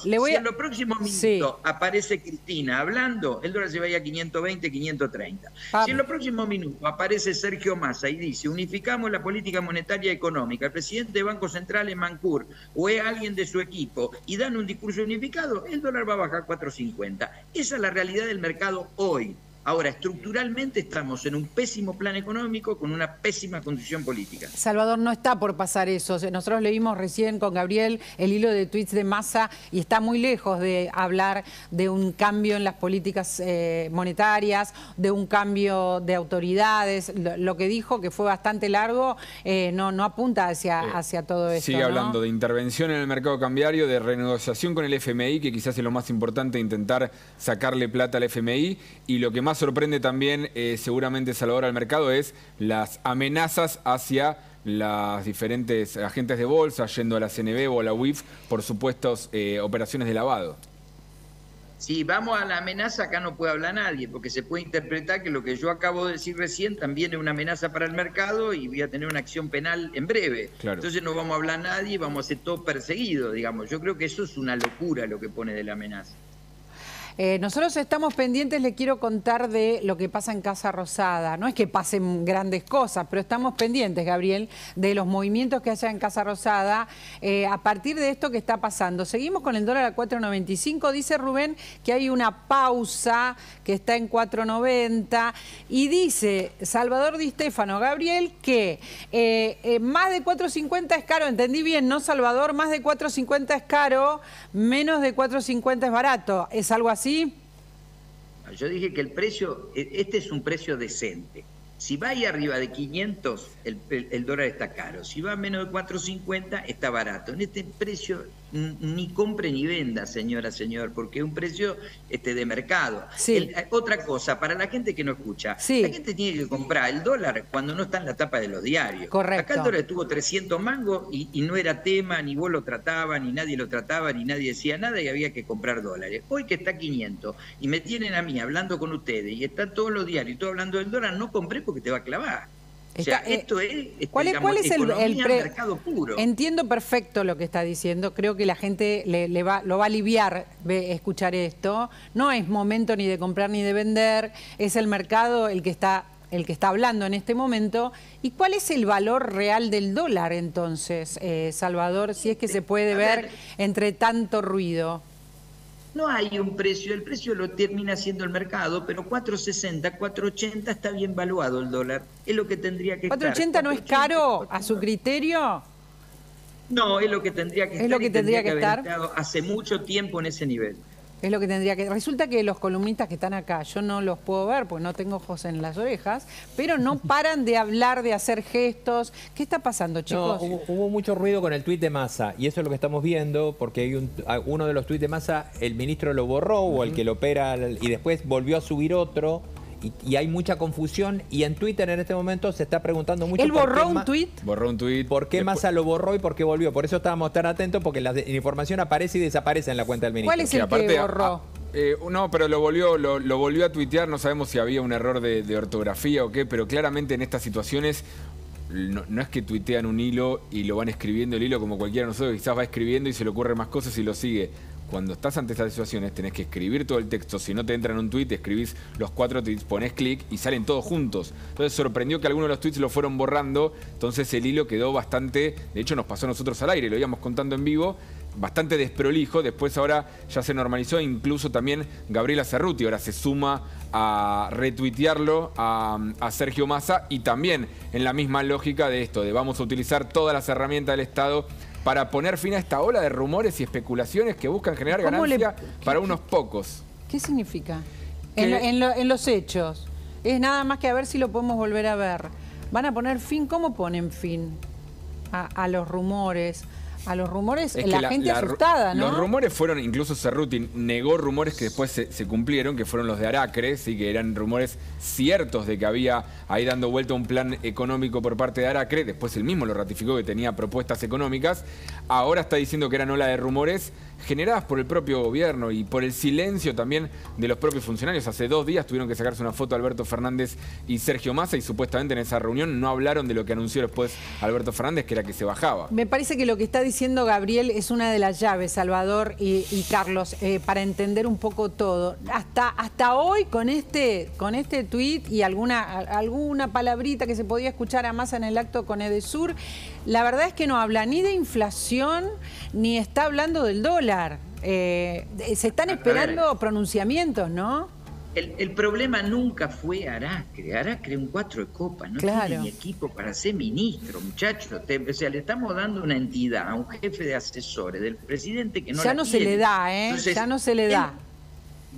Si en los próximos minutos aparece Cristina hablando, el dólar se vaya a 520, 530. Si en los próximos minutos aparece Sergio Massa y dice, unificamos la política monetaria y económica, el presidente del Banco Central es Mancur o es alguien de su equipo y dan un discurso unificado, el dólar va a bajar 4.50. Esa es la realidad del mercado hoy. Ahora, estructuralmente estamos en un pésimo plan económico con una pésima condición política. Salvador, no está por pasar eso. Nosotros leímos recién con Gabriel el hilo de tweets de Massa y está muy lejos de hablar de un cambio en las políticas monetarias, de un cambio de autoridades. Lo que dijo, que fue bastante largo, no apunta hacia todo esto. Sigue hablando de intervención en el mercado cambiario, de renegociación con el FMI, que quizás es lo más importante, intentar sacarle plata al FMI, y lo que más sorprende también, seguramente, Salvador, al mercado es las amenazas hacia las diferentes agentes de bolsa, yendo a la CNB o a la UIF por supuestas operaciones de lavado. Si vamos a la amenaza, acá no puede hablar nadie, porque se puede interpretar que lo que yo acabo de decir recién también es una amenaza para el mercado y voy a tener una acción penal en breve. Claro. Entonces no vamos a hablar nadie, vamos a ser todos perseguidos, digamos. Yo creo que eso es una locura lo que pone de la amenaza. Nosotros estamos pendientes, le quiero contar de lo que pasa en Casa Rosada. No es que pasen grandes cosas, pero estamos pendientes, Gabriel, de los movimientos que haya en Casa Rosada a partir de esto que está pasando. Seguimos con el dólar a 4.95. Dice Rubén que hay una pausa, que está en 4.90. Y dice Salvador Di Stéfano, Gabriel, que más de 4.50 es caro. Entendí bien, ¿no, Salvador? Más de 4.50 es caro, menos de 4.50 es barato. ¿Es algo así? ¿Sí? Yo dije que el precio, este es un precio decente. Si va ahí arriba de 500, el dólar está caro. Si va a menos de 4.50, está barato. En este precio ni compre ni venda, señora, señor, porque es un precio de mercado. Sí. Otra cosa, para la gente que no escucha, la gente tiene que comprar el dólar cuando no está en la tapa de los diarios. Correcto. Acá el dólar estuvo 300 mangos y no era tema, ni vos lo tratabas, ni nadie lo trataba, ni nadie decía nada y había que comprar dólares. Hoy que está 500 y me tienen a mí hablando con ustedes y están todos los diarios y todo hablando del dólar, no compré porque te va a clavar. O sea, esto es, ¿cuál es el mercado puro? Entiendo perfecto lo que está diciendo. Creo que la gente lo va a aliviar escuchar esto. No es momento ni de comprar ni de vender. Es el mercado el que está hablando en este momento. ¿Y cuál es el valor real del dólar entonces, Salvador, si es que se puede ver entre tanto ruido? No hay un precio, el precio lo termina siendo el mercado, pero 4.60, 4.80 está bien valuado el dólar. Es lo que tendría que estar. ¿4.80 no es caro a su criterio? No, es lo que tendría que estar. Es lo que tendría que estar. Haber estado hace mucho tiempo en ese nivel. Es lo que tendría que... Resulta que los columnistas que están acá, yo no los puedo ver porque no tengo ojos en las orejas, pero no paran de hablar, de hacer gestos. ¿Qué está pasando, chicos? No, hubo mucho ruido con el tuit de Massa y eso es lo que estamos viendo porque hay uno de los tuits de Massa, el ministro lo borró o el que lo opera y después volvió a subir otro. Y hay mucha confusión y en Twitter en este momento se está preguntando mucho. ¿Él borró un tuit? Borró un tuit. ¿Por qué Massa lo borró y por qué volvió? Por eso estábamos tan atentos porque la información aparece y desaparece en la cuenta del ministro. ¿Cuál es el que borró? No, pero lo volvió a tuitear. No sabemos si había un error de ortografía o qué, pero claramente en estas situaciones no es que tuitean un hilo y lo van escribiendo el hilo como cualquiera de nosotros, quizás va escribiendo y se le ocurren más cosas y lo sigue. Cuando estás ante estas situaciones tenés que escribir todo el texto. Si no te entra en un tuit, escribís los 4 tweets, ponés clic y salen todos juntos. Entonces sorprendió que algunos de los tweets lo fueron borrando, entonces el hilo quedó bastante, de hecho nos pasó a nosotros al aire, lo íbamos contando en vivo, bastante desprolijo. Después ahora ya se normalizó, incluso también Gabriela Cerruti ahora se suma a retuitearlo a Sergio Massa, y también en la misma lógica de esto, de vamos a utilizar todas las herramientas del Estado para poner fin a esta ola de rumores y especulaciones que buscan generar ganancia para unos pocos. ¿Qué significa? En los hechos. Es nada más que a ver si lo podemos volver a ver. ¿Van a poner fin? ¿Cómo ponen fin a los rumores? A los rumores, es la gente asustada, ¿no? Los rumores fueron, incluso Cerruti negó rumores que después se cumplieron, que fueron los de Aracre, sí, que eran rumores ciertos de que había ahí dando vuelta un plan económico por parte de Aracre. Después él mismo lo ratificó, que tenía propuestas económicas. Ahora está diciendo que eran ola de rumores generadas por el propio gobierno y por el silencio también de los propios funcionarios. Hace 2 días tuvieron que sacarse una foto Alberto Fernández y Sergio Massa, y supuestamente en esa reunión no hablaron de lo que anunció después Alberto Fernández, que era que se bajaba. Me parece que lo que está diciendo Gabriel es una de las llaves, Salvador y Carlos, para entender un poco todo. Hasta hoy, con este tuit y alguna palabrita que se podía escuchar a Massa en el acto con Edesur, la verdad es que no habla ni de inflación ni está hablando del dólar. Se están esperando pronunciamiamientos, ¿no? El problema nunca fue Aracre. Aracre un 4 de copa, no tiene ni equipo para ser ministro, muchachos. O sea, le estamos dando una entidad a un jefe de asesores del presidente que no ya no se le da, ¿eh? Entonces, ya no se le da.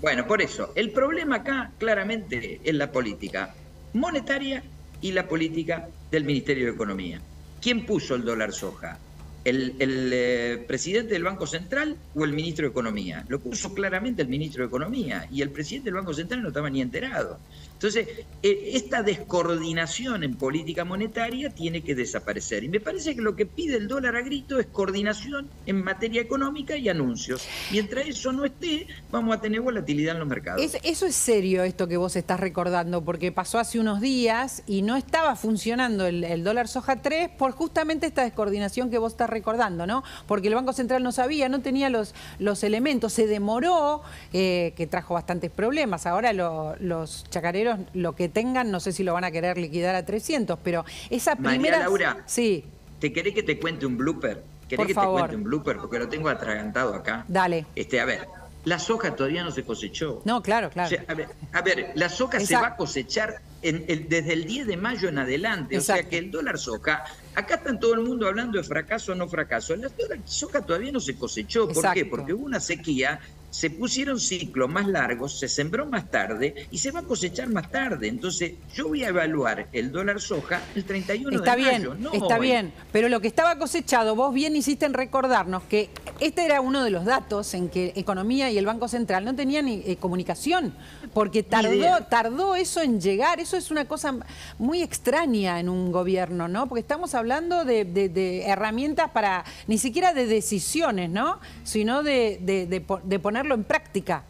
Bueno, por eso, el problema acá claramente es la política monetaria y la política del Ministerio de Economía. ¿Quién puso el dólar soja? ¿El presidente del Banco Central o el ministro de Economía? Lo puso claramente el ministro de Economía, y el presidente del Banco Central no estaba ni enterado. Entonces, esta descoordinación en política monetaria tiene que desaparecer. Y me parece que lo que pide el dólar a grito es coordinación en materia económica y anuncios. Mientras eso no esté, vamos a tener volatilidad en los mercados. Eso es serio, esto que vos estás recordando, porque pasó hace unos días y no estaba funcionando el dólar soja 3 por justamente esta descoordinación que vos estás recordando, ¿no? Porque el Banco Central no sabía, no tenía los elementos, se demoró, que trajo bastantes problemas. Ahora los chacareros, lo que tengan, no sé si lo van a querer liquidar a 300, pero esa primera... María Laura, sí. ¿te querés que te cuente un blooper? ¿Querés que te cuente un blooper? Porque lo tengo atragantado acá. Dale. A ver, la soja todavía no se cosechó. No, claro. O sea, a ver, la soja se va a cosechar desde el 10 de mayo en adelante. Exacto. O sea que el dólar soja, acá están todo el mundo hablando de fracaso o no fracaso. La soja todavía no se cosechó. ¿Por qué? Porque hubo una sequía, se pusieron ciclos más largos, se sembró más tarde y se va a cosechar más tarde. Entonces, yo voy a evaluar el dólar soja el 31 de mayo. Está bien, pero lo que estaba cosechado, vos bien hiciste en recordarnos que este era uno de los datos en que Economía y el Banco Central no tenían comunicación, porque tardó eso en llegar. Eso es una cosa muy extraña en un gobierno, ¿no? Porque estamos hablando de herramientas para, ni siquiera de decisiones, ¿no? Sino de ponerlo en práctica.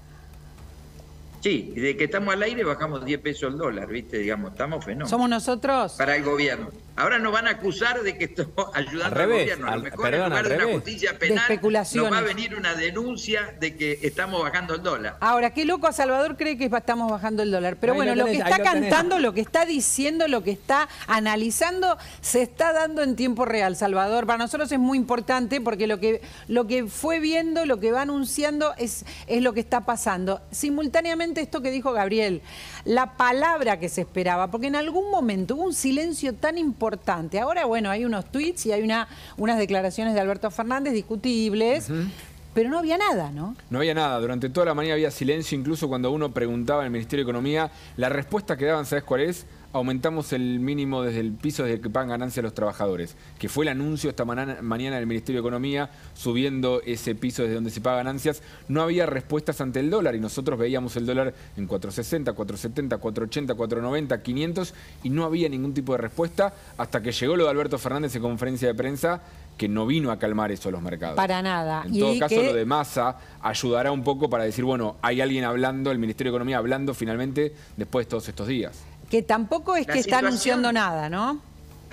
Sí, de que estamos al aire bajamos 10 pesos el dólar, ¿viste? Digamos, estamos fenómenos. ¿Somos nosotros? Para el gobierno. Ahora nos van a acusar de que estamos ayudando al gobierno. A lo mejor en lugar de una justicia penal nos va a venir una denuncia de que estamos bajando el dólar. Ahora, qué loco a Salvador cree que estamos bajando el dólar. Pero bueno, lo que está cantando, lo que está diciendo, lo que está analizando, se está dando en tiempo real, Salvador. Para nosotros es muy importante porque lo que fue viendo, lo que va anunciando es lo que está pasando. Simultáneamente esto que dijo Gabriel, la palabra que se esperaba, porque en algún momento hubo un silencio tan importante. Ahora, bueno, hay unos tweets y hay unas declaraciones de Alberto Fernández discutibles, pero no había nada, ¿no? No había nada. Durante toda la mañana había silencio, incluso cuando uno preguntaba en el Ministerio de Economía, la respuesta que daban, ¿sabes cuál es? Aumentamos el mínimo desde el piso desde el que pagan ganancias a los trabajadores, que fue el anuncio esta mañana del Ministerio de Economía, subiendo ese piso desde donde se paga ganancias. No había respuestas ante el dólar y nosotros veíamos el dólar en 4.60, 4.70, 4.80, 4.90, 500 y no había ningún tipo de respuesta hasta que llegó lo de Alberto Fernández en conferencia de prensa, que no vino a calmar eso a los mercados. Para nada. En todo caso, lo de Massa ayudará un poco para decir, bueno, hay alguien hablando, el Ministerio de Economía hablando finalmente después de todos estos días. Que tampoco es que está anunciando nada, ¿no?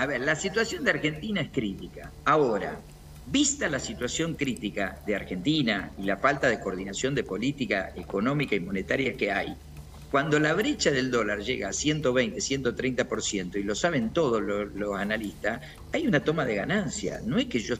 A ver, la situación de Argentina es crítica. Ahora, vista la situación crítica de Argentina y la falta de coordinación de política económica y monetaria que hay, cuando la brecha del dólar llega a 120, 130%, y lo saben todos los analistas, hay una toma de ganancia. No es que yo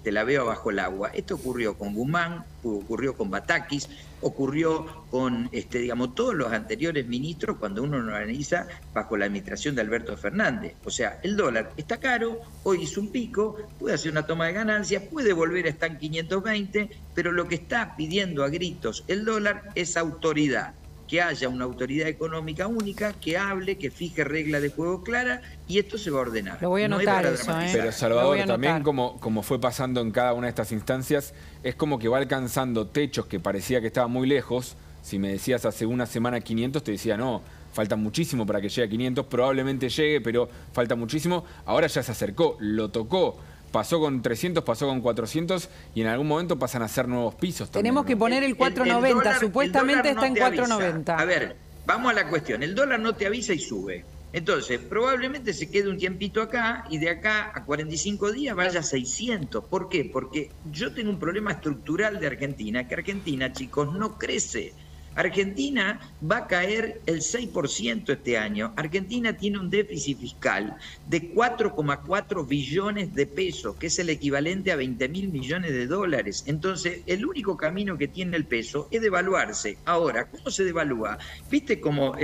la veo bajo el agua. Esto ocurrió con Guzmán, ocurrió con Batakis, ocurrió con digamos, todos los anteriores ministros cuando uno lo analiza bajo la administración de Alberto Fernández. O sea, el dólar está caro, hoy hizo un pico, puede hacer una toma de ganancia, puede volver a estar en 520, pero lo que está pidiendo a gritos el dólar es autoridad. Que haya una autoridad económica única, que hable, que fije reglas de juego claras, y esto se va a ordenar. Lo voy a anotar eso, Pero Salvador, también como fue pasando en cada una de estas instancias, es como que va alcanzando techos que parecía que estaban muy lejos. Si me decías hace una semana 500, te decía no, falta muchísimo para que llegue a 500, probablemente llegue, pero falta muchísimo. Ahora ya se acercó, lo tocó. Pasó con 300, pasó con 400 y en algún momento pasan a ser nuevos pisos también. Tenemos que poner el 4.90, supuestamente está en 4.90. A ver, vamos a la cuestión. El dólar no te avisa y sube. Entonces, probablemente se quede un tiempito acá y de acá a 45 días vaya a 600. ¿Por qué? Porque yo tengo un problema estructural de Argentina, que Argentina, chicos, no crece. Argentina va a caer el 6% este año. Argentina tiene un déficit fiscal de 4,4 billones de pesos, que es el equivalente a 20.000 millones de dólares. Entonces, el único camino que tiene el peso es devaluarse. Ahora, ¿cómo se devalúa? ¿Viste cómo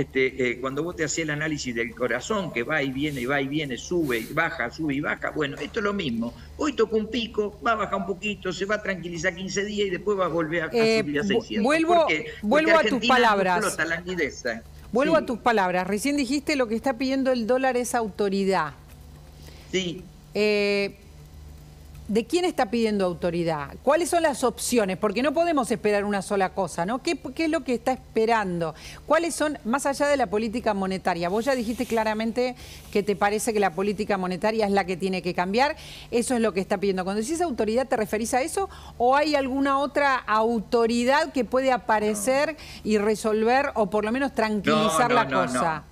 cuando vos te hacías el análisis del corazón, que va y viene, sube y baja, sube y baja? Bueno, esto es lo mismo. Hoy tocó un pico, va a bajar un poquito, se va a tranquilizar 15 días y después va a volver a subir a 600. Vuelvo a tus palabras. Vuelvo Sí. a tus palabras. Recién dijiste lo que está pidiendo el dólar es autoridad. Sí. ¿De quién está pidiendo autoridad? ¿Cuáles son las opciones? Porque no podemos esperar una sola cosa, ¿no? ¿Qué es lo que está esperando? ¿Cuáles son, más allá de la política monetaria? Vos ya dijiste claramente que te parece que la política monetaria es la que tiene que cambiar. Eso es lo que está pidiendo. Cuando decís autoridad, ¿te referís a eso? ¿O hay alguna otra autoridad que puede aparecer y resolver o por lo menos tranquilizar la cosa?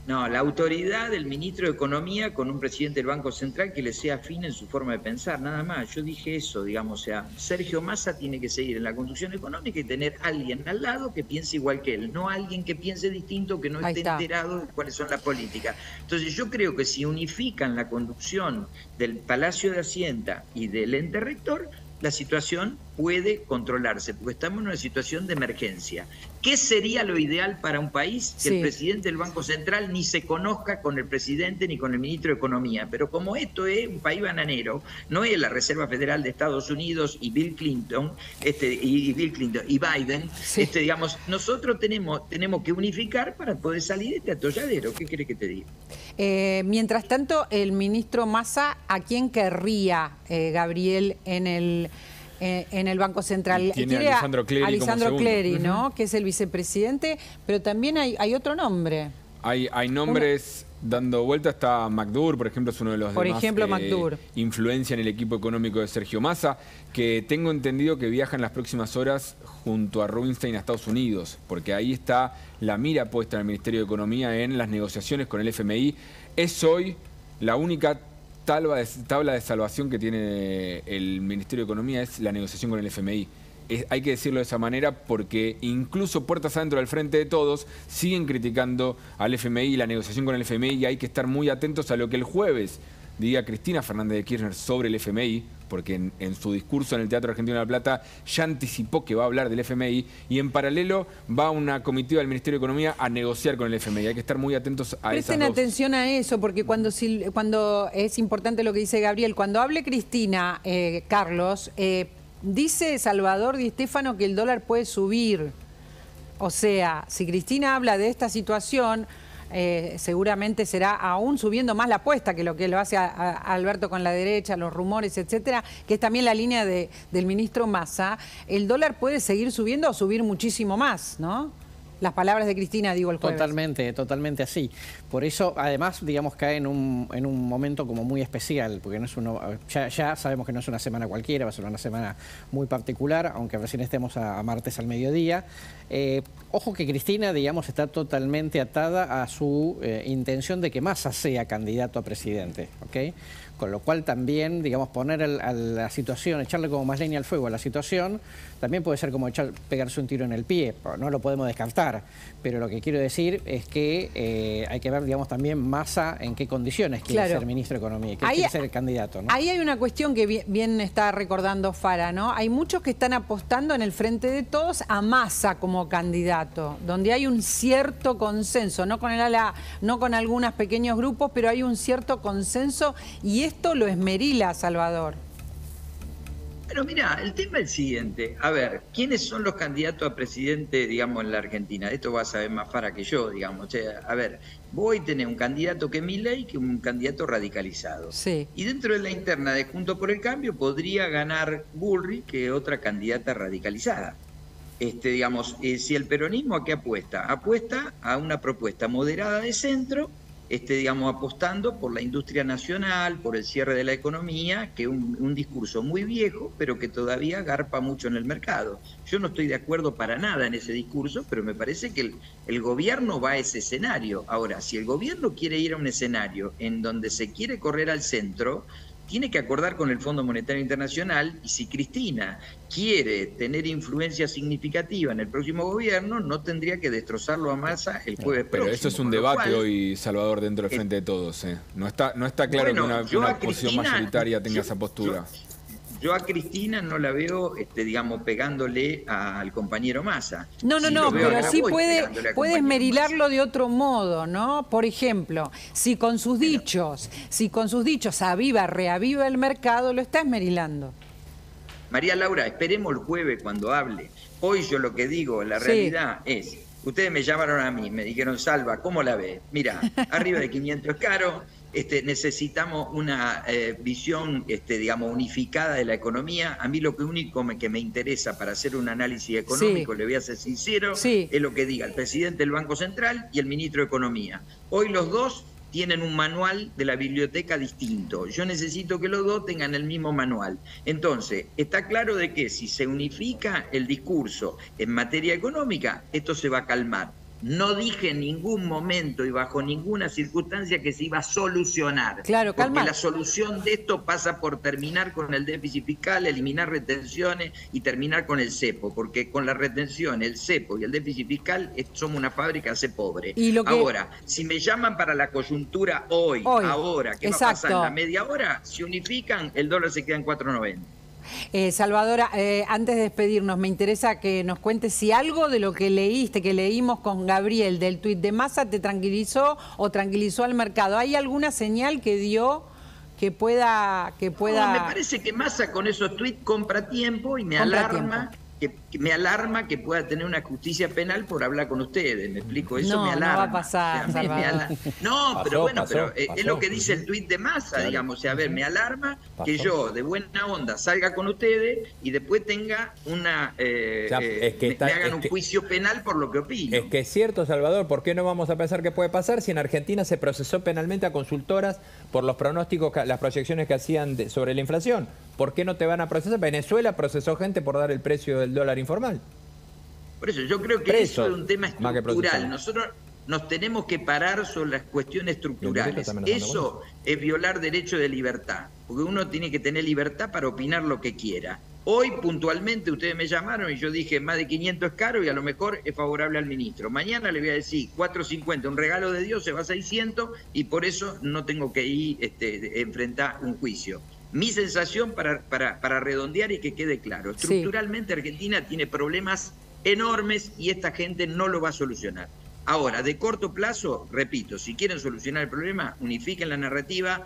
No, la autoridad del ministro de Economía con un presidente del Banco Central que le sea afín en su forma de pensar, nada más. Yo dije eso, digamos, o sea, Sergio Massa tiene que seguir en la conducción económica y tener alguien al lado que piense igual que él, no alguien que piense distinto, que no esté enterado de cuáles son las políticas. Entonces yo creo que si unifican la conducción del Palacio de Hacienda y del ente rector, la situación puede controlarse, porque estamos en una situación de emergencia. ¿Qué sería lo ideal para un país? Que el presidente del Banco Central ni se conozca con el presidente ni con el ministro de Economía. Pero como esto es un país bananero, no es la Reserva Federal de Estados Unidos y Bill Clinton, y Biden, digamos, nosotros tenemos que unificar para poder salir de este atolladero. ¿Qué querés que te diga? Mientras tanto, el ministro Massa, ¿a quién querría, Gabriel, en el Banco Central? Tiene a Lisandro Clery, ¿no? Que es el vicepresidente, pero también hay otro nombre. Hay nombres dando vuelta. Está McDour, por ejemplo, es uno de los McDour. Influencia en el equipo económico de Sergio Massa, que tengo entendido que viaja en las próximas horas junto a Rubinstein a Estados Unidos, porque ahí está la mira puesta en el Ministerio de Economía en las negociaciones con el FMI. Es hoy la única tabla de salvación que tiene el Ministerio de Economía, es la negociación con el FMI. Hay que decirlo de esa manera porque incluso puertas adentro del Frente de Todos siguen criticando al FMI y la negociación con el FMI, y hay que estar muy atentos a lo que el jueves diga Cristina Fernández de Kirchner sobre el FMI, porque en su discurso en el Teatro Argentino de La Plata ya anticipó que va a hablar del FMI, y en paralelo va una comitiva del Ministerio de Economía a negociar con el FMI. Hay que estar muy atentos a Presten atención a eso, porque cuando es importante lo que dice Gabriel, cuando hable Cristina, Carlos, dice Salvador Di Stéfano que el dólar puede subir. O sea, si Cristina habla de esta situación, seguramente será aún subiendo más la apuesta que lo que lo hace a Alberto con la derecha, los rumores, etcétera, que es también la línea del ministro Massa. El dólar puede seguir subiendo o subir muchísimo más, ¿no? Las palabras de Cristina, digo, el jueves. Totalmente así. Por eso, además, digamos, cae en un momento como muy especial, porque no es ya sabemos que no es una semana cualquiera, va a ser una semana muy particular, aunque recién estemos a martes al mediodía. Ojo que Cristina, digamos, está totalmente atada a su intención de que Massa sea candidato a presidente, ¿ok? Con lo cual también, digamos, poner a la situación, echarle como más leña al fuego a la situación, también puede ser como pegarse un tiro en el pie, no lo podemos descartar. Pero lo que quiero decir es que hay que ver, digamos, también Massa en qué condiciones quiere ser ministro de Economía, que quiere ser el candidato, ¿no? Ahí hay una cuestión que bien está recordando Fara, ¿no? Hay muchos que están apostando en el frente de todos a Massa como candidato, donde hay un cierto consenso, no con algunos pequeños grupos, pero hay un cierto consenso, y esto lo esmerila, Salvador. Pero mira, el tema es el siguiente. A ver, ¿quiénes son los candidatos a presidente, digamos, en la Argentina? Esto va a saber más Fara que yo, digamos. O sea, a ver, vos hoy tenés un candidato que es Milei, que un candidato radicalizado. Sí. Y dentro de la interna de Juntos por el Cambio podría ganar Bullrich, que es otra candidata radicalizada. Digamos, si el peronismo ¿a qué apuesta? Apuesta a una propuesta moderada de centro, digamos, apostando por la industria nacional, por el cierre de la economía, que es un discurso muy viejo, pero que todavía garpa mucho en el mercado. Yo no estoy de acuerdo para nada en ese discurso, pero me parece que el gobierno va a ese escenario. Ahora, si el gobierno quiere ir a un escenario en donde se quiere correr al centro, tiene que acordar con el Fondo Monetario Internacional, y si Cristina quiere tener influencia significativa en el próximo gobierno, no tendría que destrozarlo a Massa el jueves próximo. Pero eso es un debate hoy, Salvador, dentro del Frente de Todos. No está claro que una oposición mayoritaria tenga esa postura. Yo a Cristina no la veo, digamos, pegándole al compañero Massa. No, pero sí puede esmerilarlo de otro modo, ¿no? Por ejemplo, si con sus dichos reaviva el mercado, lo está esmerilando. María Laura, esperemos el jueves cuando hable. Hoy yo lo que digo, la realidad es, ustedes me llamaron a mí, me dijeron, Salva, ¿cómo la ves? Mira, arriba de 500 es caro. Necesitamos una visión, digamos, unificada de la economía. A mí lo único que me interesa para hacer un análisis económico, le voy a ser sincero, es lo que diga el presidente del Banco Central y el ministro de Economía. Hoy los dos tienen un manual de la biblioteca distinto. Yo necesito que los dos tengan el mismo manual. Entonces, está claro de que si se unifica el discurso en materia económica, esto se va a calmar. No dije en ningún momento y bajo ninguna circunstancia que se iba a solucionar. Claro, calma. Porque la solución de esto pasa por terminar con el déficit fiscal, eliminar retenciones y terminar con el cepo. Porque con la retención, el cepo y el déficit fiscal somos una fábrica de ser pobre. Ahora, si me llaman para la coyuntura hoy ahora, ¿qué va a pasar en la media hora? Se unifican, el dólar se queda en 4.90. Salvadora, antes de despedirnos, me interesa que nos cuentes si algo de lo que leíste, que leímos con Gabriel, del tuit de Massa, te tranquilizó o tranquilizó al mercado. ¿Hay alguna señal que dio que pueda...? No, me parece que Massa con esos tuits compra tiempo y me alarma que pueda tener una justicia penal por hablar con ustedes. ¿Me explico? Eso me alarma. No va a pasar, pero es lo que dice el tuit de Massa, digamos. O sea, a ver, me alarma que yo, de buena onda, salga con ustedes y después tenga me hagan un juicio penal por lo que opino. Es que es cierto, Salvador, ¿por qué no vamos a pensar que puede pasar si en Argentina se procesó penalmente a consultoras por los pronósticos, las proyecciones que hacían sobre la inflación? ¿Por qué no te van a procesar? Venezuela procesó gente por dar el precio del dólar informal. Por eso yo creo que eso es un tema estructural. Nosotros nos tenemos que parar sobre las cuestiones estructurales. Eso es violar derecho de libertad, porque uno tiene que tener libertad para opinar lo que quiera. Hoy puntualmente ustedes me llamaron y yo dije más de 500 es caro y a lo mejor es favorable al ministro. Mañana le voy a decir 450, un regalo de Dios, se va a 600 y por eso no tengo que ir enfrentar un juicio. Mi sensación para redondear y que quede claro, estructuralmente Argentina tiene problemas enormes y esta gente no lo va a solucionar. Ahora, de corto plazo, repito, si quieren solucionar el problema, unifiquen la narrativa,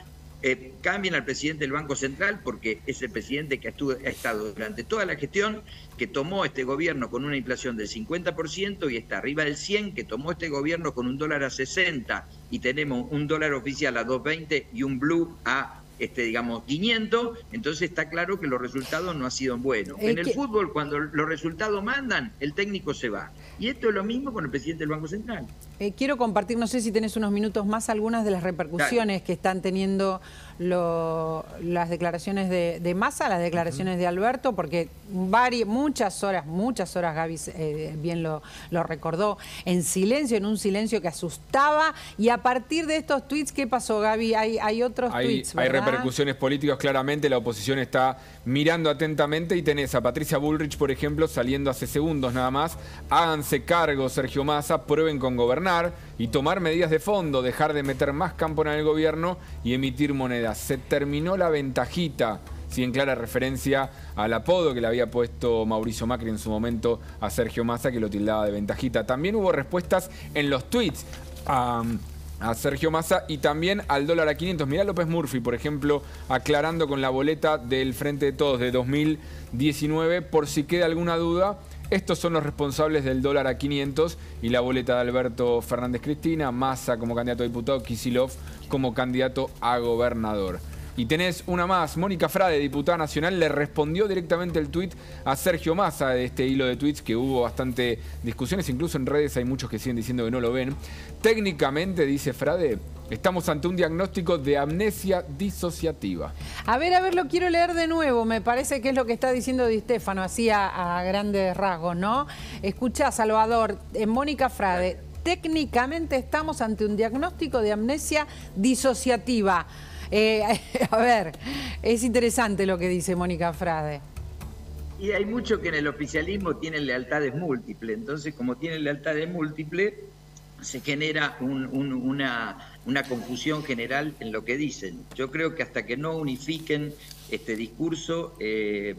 cambien al presidente del Banco Central, porque es el presidente que ha estado durante toda la gestión, que tomó este gobierno con una inflación del 50% y está arriba del 100%, que tomó este gobierno con un dólar a 60 y tenemos un dólar oficial a 2.20 y un blue a digamos, 500, entonces está claro que los resultados no han sido buenos. En el fútbol, cuando los resultados mandan, el técnico se va. Y esto es lo mismo con el presidente del Banco Central. Quiero compartir, no sé si tenés unos minutos más, algunas de las repercusiones que están teniendo las declaraciones de Massa, las declaraciones de Alberto, porque muchas horas, Gaby bien lo recordó, en silencio, en un silencio que asustaba. Y a partir de estos tweets, ¿qué pasó, Gaby? Hay otros tweets, ¿verdad? Hay repercusiones políticas, claramente. La oposición está mirando atentamente y tenés a Patricia Bullrich, por ejemplo, saliendo hace segundos nada más. Háganse cargo, Sergio Massa, prueben con gobernar y tomar medidas de fondo, dejar de meter más campo en el gobierno y emitir monedas. Se terminó la ventajita, sí, en clara referencia al apodo que le había puesto Mauricio Macri en su momento a Sergio Massa, que lo tildaba de ventajita. También hubo respuestas en los tweets a Sergio Massa y también al dólar a 500. Mirá López Murphy, por ejemplo, aclarando con la boleta del Frente de Todos de 2019, por si queda alguna duda. Estos son los responsables del dólar a 500 y la boleta de Alberto Fernández Cristina, Massa como candidato a diputado, Kicillof como candidato a gobernador. Y tenés una más, Mónica Frade, diputada nacional, le respondió directamente el tuit a Sergio Massa de este hilo de tweets que hubo bastante discusiones, incluso en redes hay muchos que siguen diciendo que no lo ven. Técnicamente, dice Frade, estamos ante un diagnóstico de amnesia disociativa. A ver, lo quiero leer de nuevo. Me parece que es lo que está diciendo Di Stéfano, así a grandes rasgos, ¿no? Escuchá, Salvador, Mónica Frade, técnicamente estamos ante un diagnóstico de amnesia disociativa. A ver, es interesante lo que dice Mónica Frade. Y hay muchos que en el oficialismo tienen lealtades múltiples. Entonces, como tienen lealtades múltiples, se genera una confusión general en lo que dicen. Yo creo que hasta que no unifiquen este discurso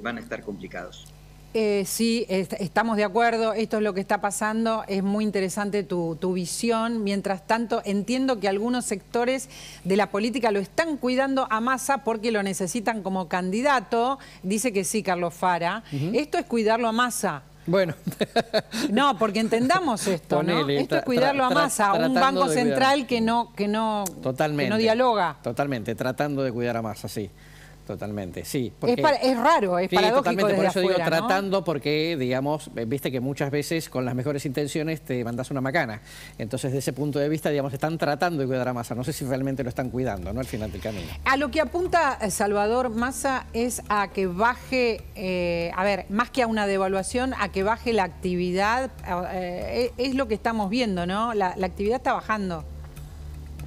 van a estar complicados. Sí, estamos de acuerdo, esto es lo que está pasando, es muy interesante tu visión. Mientras tanto, entiendo que algunos sectores de la política lo están cuidando a Massa porque lo necesitan como candidato. Dice que sí, Carlos Fara. Esto es cuidarlo a Massa. Bueno. No, porque entendamos esto, Ponele, ¿no? Esto es cuidarlo a Massa, un banco central que no dialoga. Totalmente, tratando de cuidar a Massa, sí. Totalmente, sí. Es raro, es paradójico totalmente, por eso afuera, digo ¿no? Tratando, porque, digamos, viste que muchas veces con las mejores intenciones te mandas una macana. Entonces, desde ese punto de vista, digamos, están tratando de cuidar a Massa. No sé si realmente lo están cuidando, ¿no? Al final del camino. A lo que apunta Salvador Massa es a que baje, a ver, más que a una devaluación, a que baje la actividad. Es lo que estamos viendo, ¿no? La actividad está bajando.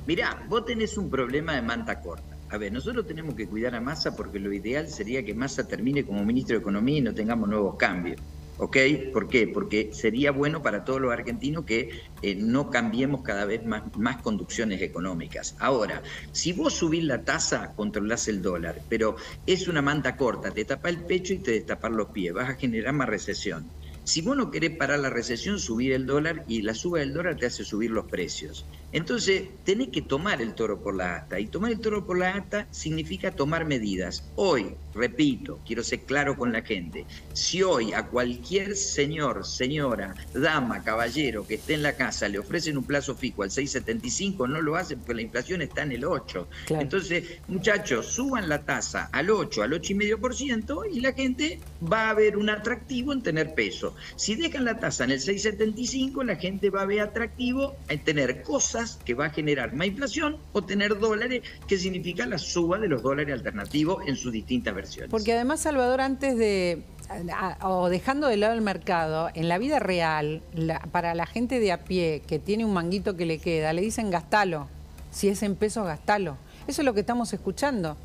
Mirá, vos tenés un problema de manta corta. A ver, nosotros tenemos que cuidar a Massa porque lo ideal sería que Massa termine como ministro de Economía y no tengamos nuevos cambios. ¿Ok? ¿Por qué? Porque sería bueno para todos los argentinos que no cambiemos cada vez más conducciones económicas. Ahora, si vos subís la tasa, controlás el dólar, pero es una manta corta, te tapa el pecho y te destapar los pies, vas a generar más recesión. Si vos no querés parar la recesión, subir el dólar, y la suba del dólar te hace subir los precios. Entonces, tenés que tomar el toro por la asta, y tomar el toro por la asta significa tomar medidas. Hoy, repito, quiero ser claro con la gente, si hoy a cualquier señor, señora, dama, caballero que esté en la casa le ofrecen un plazo fijo al 6,75, no lo hacen porque la inflación está en el 8. Claro. Entonces, muchachos, suban la tasa al 8, al 8,5% y la gente va a ver un atractivo en tener peso. Si dejan la tasa en el 6,75, la gente va a ver atractivo en tener cosas que va a generar más inflación o tener dólares, que significa la suba de los dólares alternativos en sus distintas versiones. Porque además, Salvador, antes de, o dejando de lado el mercado, en la vida real, para la gente de a pie que tiene un manguito que le queda, le dicen gastalo. Si es en pesos, gastalo. Eso es lo que estamos escuchando.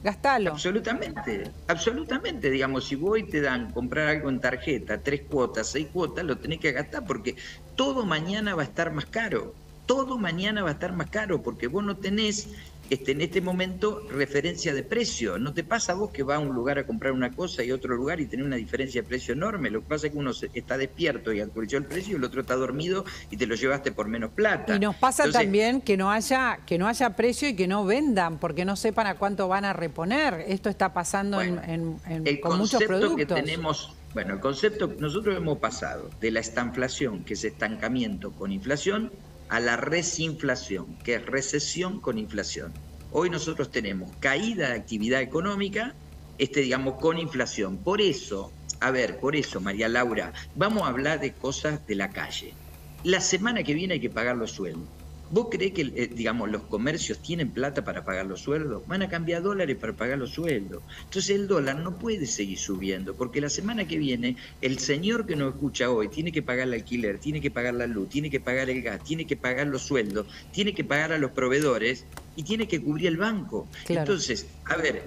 Gastalo. Absolutamente, absolutamente. Digamos, si vos te dan comprar algo en tarjeta, 3 cuotas, 6 cuotas, lo tenés que gastar porque todo mañana va a estar más caro. Todo mañana va a estar más caro porque vos no tenés en este momento referencia de precio. ¿No te pasa a vos que vas a un lugar a comprar una cosa y otro lugar y tenés una diferencia de precio enorme? Lo que pasa es que uno está despierto y actualizó el precio y el otro está dormido y te lo llevaste por menos plata. Y nos pasa también que no haya precio y que no vendan porque no sepan a cuánto van a reponer. Esto está pasando con muchos productos. Que tenemos, bueno, el concepto que nosotros hemos pasado de la estanflación, que es estancamiento con inflación, a la resinflación, que es recesión con inflación. Hoy nosotros tenemos caída de actividad económica, digamos, con inflación. Por eso, María Laura, vamos a hablar de cosas de la calle. La semana que viene hay que pagar los sueldos. ¿Vos creés que, digamos, los comercios tienen plata para pagar los sueldos? Van a cambiar dólares para pagar los sueldos. Entonces el dólar no puede seguir subiendo, porque la semana que viene el señor que nos escucha hoy tiene que pagar el alquiler, tiene que pagar la luz, tiene que pagar el gas, tiene que pagar los sueldos, tiene que pagar a los proveedores y tiene que cubrir el banco. Claro. Entonces,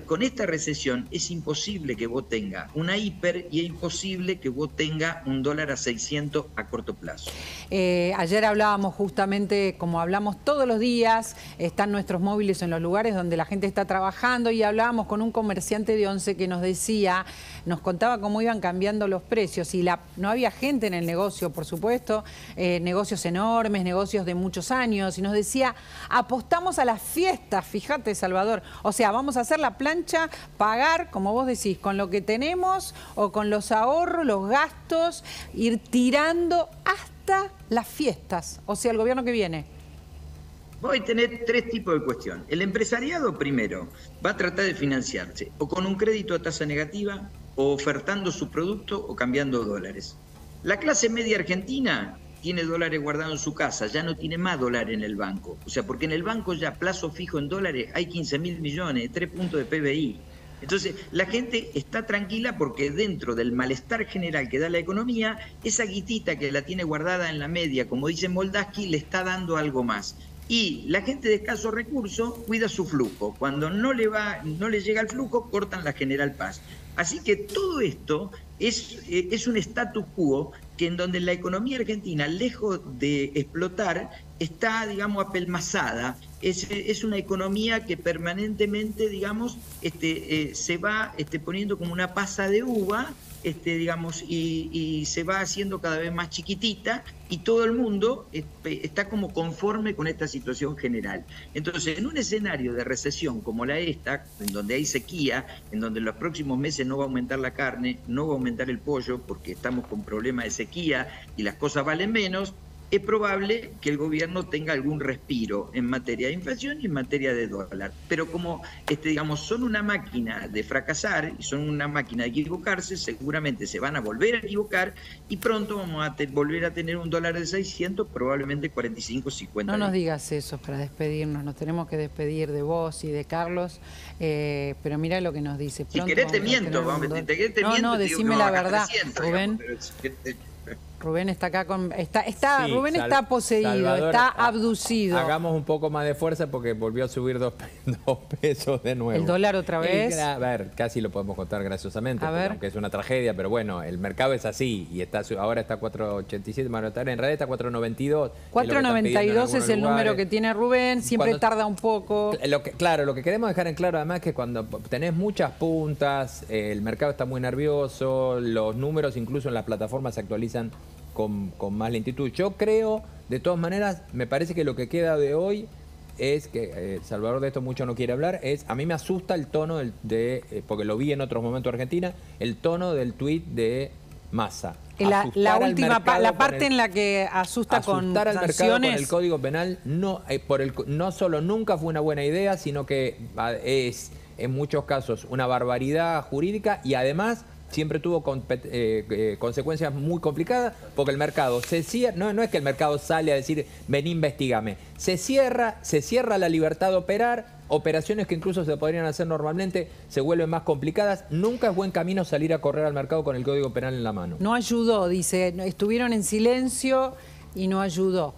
con esta recesión es imposible que vos tengas una hiper y es imposible que vos tengas un dólar a 600 a corto plazo. Ayer hablábamos justamente, como hablamos todos los días, están nuestros móviles en los lugares donde la gente está trabajando, y hablábamos con un comerciante de Once que nos decía, nos contaba cómo iban cambiando los precios y no había gente en el negocio, por supuesto, negocios enormes, negocios de muchos años, y nos decía, apostamos a las fiestas, fíjate, Salvador, o sea, vamos a hacer la plancha, pagar, como vos decís, con lo que tenemos o con los ahorros, los gastos, ir tirando hasta las fiestas, o sea, el gobierno que viene. Voy a tener tres tipos de cuestión. El empresariado, primero, va a tratar de financiarse o con un crédito a tasa negativa, o ofertando su producto o cambiando dólares. La clase media argentina tiene dólares guardados en su casa, ya no tiene más dólares en el banco. O sea, porque en el banco ya plazo fijo en dólares hay 15.000 millones, 3 puntos de PBI. Entonces, la gente está tranquila porque dentro del malestar general que da la economía, esa guitita que la tiene guardada en la media, como dice Moldaski, le está dando algo más. Y la gente de escasos recursos cuida su flujo. Cuando no le llega el flujo, cortan la General Paz. Así que todo esto es un status quo que en donde la economía argentina, lejos de explotar, está, digamos, apelmazada. Es una economía que permanentemente, digamos, se va poniendo como una pasa de uva, digamos, y se va haciendo cada vez más chiquitita, y todo el mundo está como conforme con esta situación general. Entonces, en un escenario de recesión como la esta, en donde hay sequía, en donde en los próximos meses no va a aumentar la carne, no va a aumentar el pollo, porque estamos con problemas de sequía y las cosas valen menos, es probable que el gobierno tenga algún respiro en materia de inflación y en materia de dólar. Pero como digamos, son una máquina de fracasar y son una máquina de equivocarse, seguramente se van a volver a equivocar y pronto vamos a volver a tener un dólar de 600, probablemente 45, 50. No nos digas eso para despedirnos, nos tenemos que despedir de vos y de Carlos, pero mira lo que nos dice. Si querés te miento, no, decime la verdad, Rubén. Rubén está acá con... Rubén está poseído, Salvador, está abducido. Hagamos un poco más de fuerza porque volvió a subir 2 pesos de nuevo. ¿El dólar otra vez? A ver, casi lo podemos contar graciosamente, aunque es una tragedia, pero bueno, el mercado es así y ahora está 4.87, en realidad está 4.92. 4.92 es el número que tiene Rubén, siempre tarda un poco. Claro, lo que queremos dejar en claro además es que cuando tenés muchas puntas, el mercado está muy nervioso, los números incluso en las plataformas se actualizan con más lentitud. Yo creo, de todas maneras, me parece que lo que queda de hoy es que, Salvador de esto mucho no quiere hablar, a mí me asusta el tono porque lo vi en otros momentos de Argentina, el tono del tuit de Massa. La última parte en la que asusta con al sanciones. mercado con el Código Penal no solo nunca fue una buena idea, sino que es en muchos casos una barbaridad jurídica y además siempre tuvo consecuencias muy complicadas porque el mercado se cierra, no es que el mercado sale a decir vení, investígame, se cierra la libertad de operar, operaciones que incluso se podrían hacer normalmente se vuelven más complicadas. Nunca es buen camino salir a correr al mercado con el Código Penal en la mano. No ayudó, dice, estuvieron en silencio y no ayudó.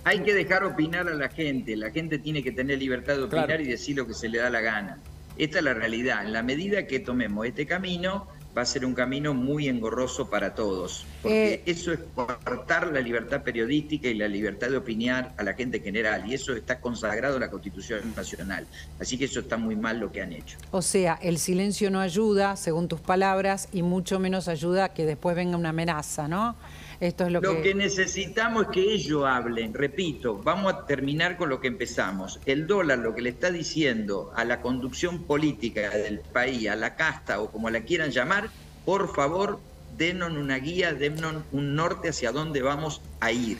Hay que dejar opinar a la gente tiene que tener libertad de opinar, claro, y decir lo que se le da la gana. Esta es la realidad. En la medida que tomemos este camino, va a ser un camino muy engorroso para todos. Porque eso es cortar la libertad periodística y la libertad de opinar a la gente general. Y eso está consagrado en la Constitución Nacional. Así que eso está muy mal lo que han hecho. O sea, el silencio no ayuda, según tus palabras, y mucho menos ayuda que después venga una amenaza, ¿no? Esto es lo que necesitamos es que ellos hablen. Repito, vamos a terminar con lo que empezamos. El dólar lo que le está diciendo a la conducción política del país, a la casta o como la quieran llamar, por favor, denos una guía, denos un norte hacia dónde vamos a ir.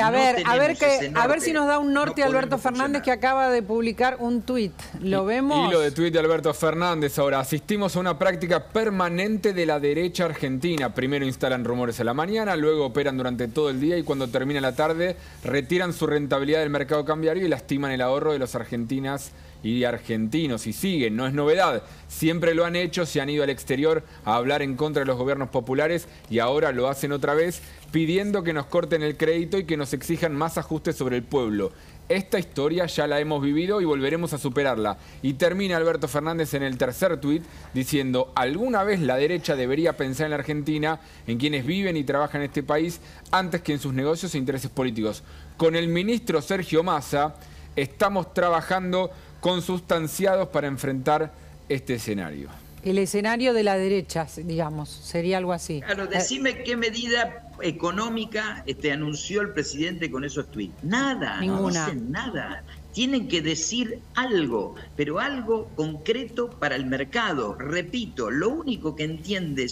A ver si nos da un norte Alberto Fernández, que acaba de publicar un tuit. ¿Lo vemos? Hilo de tuit de Alberto Fernández. Ahora, asistimos a una práctica permanente de la derecha argentina. Primero instalan rumores a la mañana, luego operan durante todo el día y cuando termina la tarde retiran su rentabilidad del mercado cambiario y lastiman el ahorro de los argentinas y argentinos. Y siguen, no es novedad. Siempre lo han hecho, se han ido al exterior a hablar en contra de los gobiernos populares y ahora lo hacen otra vez pidiendo que nos corten el crédito y que nos exijan más ajustes sobre el pueblo. Esta historia ya la hemos vivido y volveremos a superarla. Y termina Alberto Fernández en el tercer tuit diciendo: alguna vez la derecha debería pensar en la Argentina, en quienes viven y trabajan en este país, antes que en sus negocios e intereses políticos. Con el ministro Sergio Massa estamos trabajando consustanciados para enfrentar este escenario. El escenario de la derecha, digamos, sería algo así. Claro, decime qué medida económica anunció el presidente con esos tweets. Nada, Ninguna. No dicen nada. Tienen que decir algo, pero algo concreto para el mercado. Repito, lo único que entiende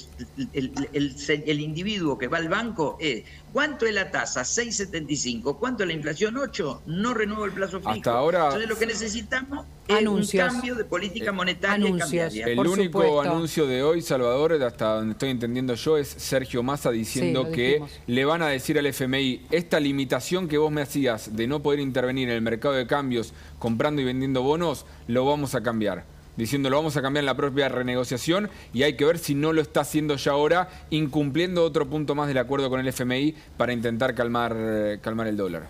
el individuo que va al banco es: ¿cuánto es la tasa? 6,75. ¿Cuánto es la inflación? 8. No renuevo el plazo fijo. Hasta ahora, entonces lo que necesitamos es un cambio de política monetaria y cambiaria. El único anuncio de hoy, Salvador, hasta donde estoy entendiendo yo, es Sergio Massa diciendo que le van a decir al FMI: esta limitación que vos me hacías de no poder intervenir en el mercado de cambios comprando y vendiendo bonos, lo vamos a cambiar. Diciendo, lo vamos a cambiar en la propia renegociación y hay que ver si no lo está haciendo ya ahora, incumpliendo otro punto más del acuerdo con el FMI para intentar calmar el dólar.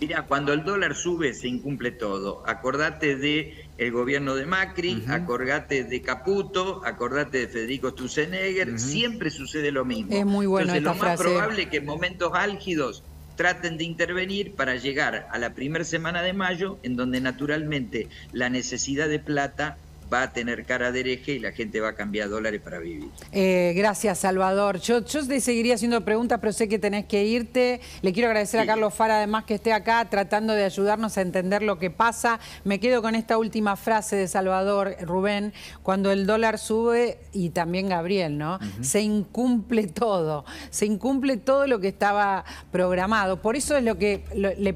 Mira, cuando el dólar sube se incumple todo. Acordate del gobierno de Macri, acordate de Caputo, acordate de Federico Sturzenegger, siempre sucede lo mismo. Es muy bueno. Entonces, esta lo más frase. probable es que en momentos álgidos traten de intervenir para llegar a la primera semana de mayo, en donde naturalmente la necesidad de plata va a tener cara de hereje y la gente va a cambiar dólares para vivir. Gracias, Salvador. Yo te seguiría haciendo preguntas, pero sé que tenés que irte. Le quiero agradecer a Carlos Fara, además, que esté acá tratando de ayudarnos a entender lo que pasa. Me quedo con esta última frase de Salvador, Rubén: cuando el dólar sube, y también Gabriel, ¿no? Se incumple todo. Se incumple todo lo que estaba programado. Por eso es lo que le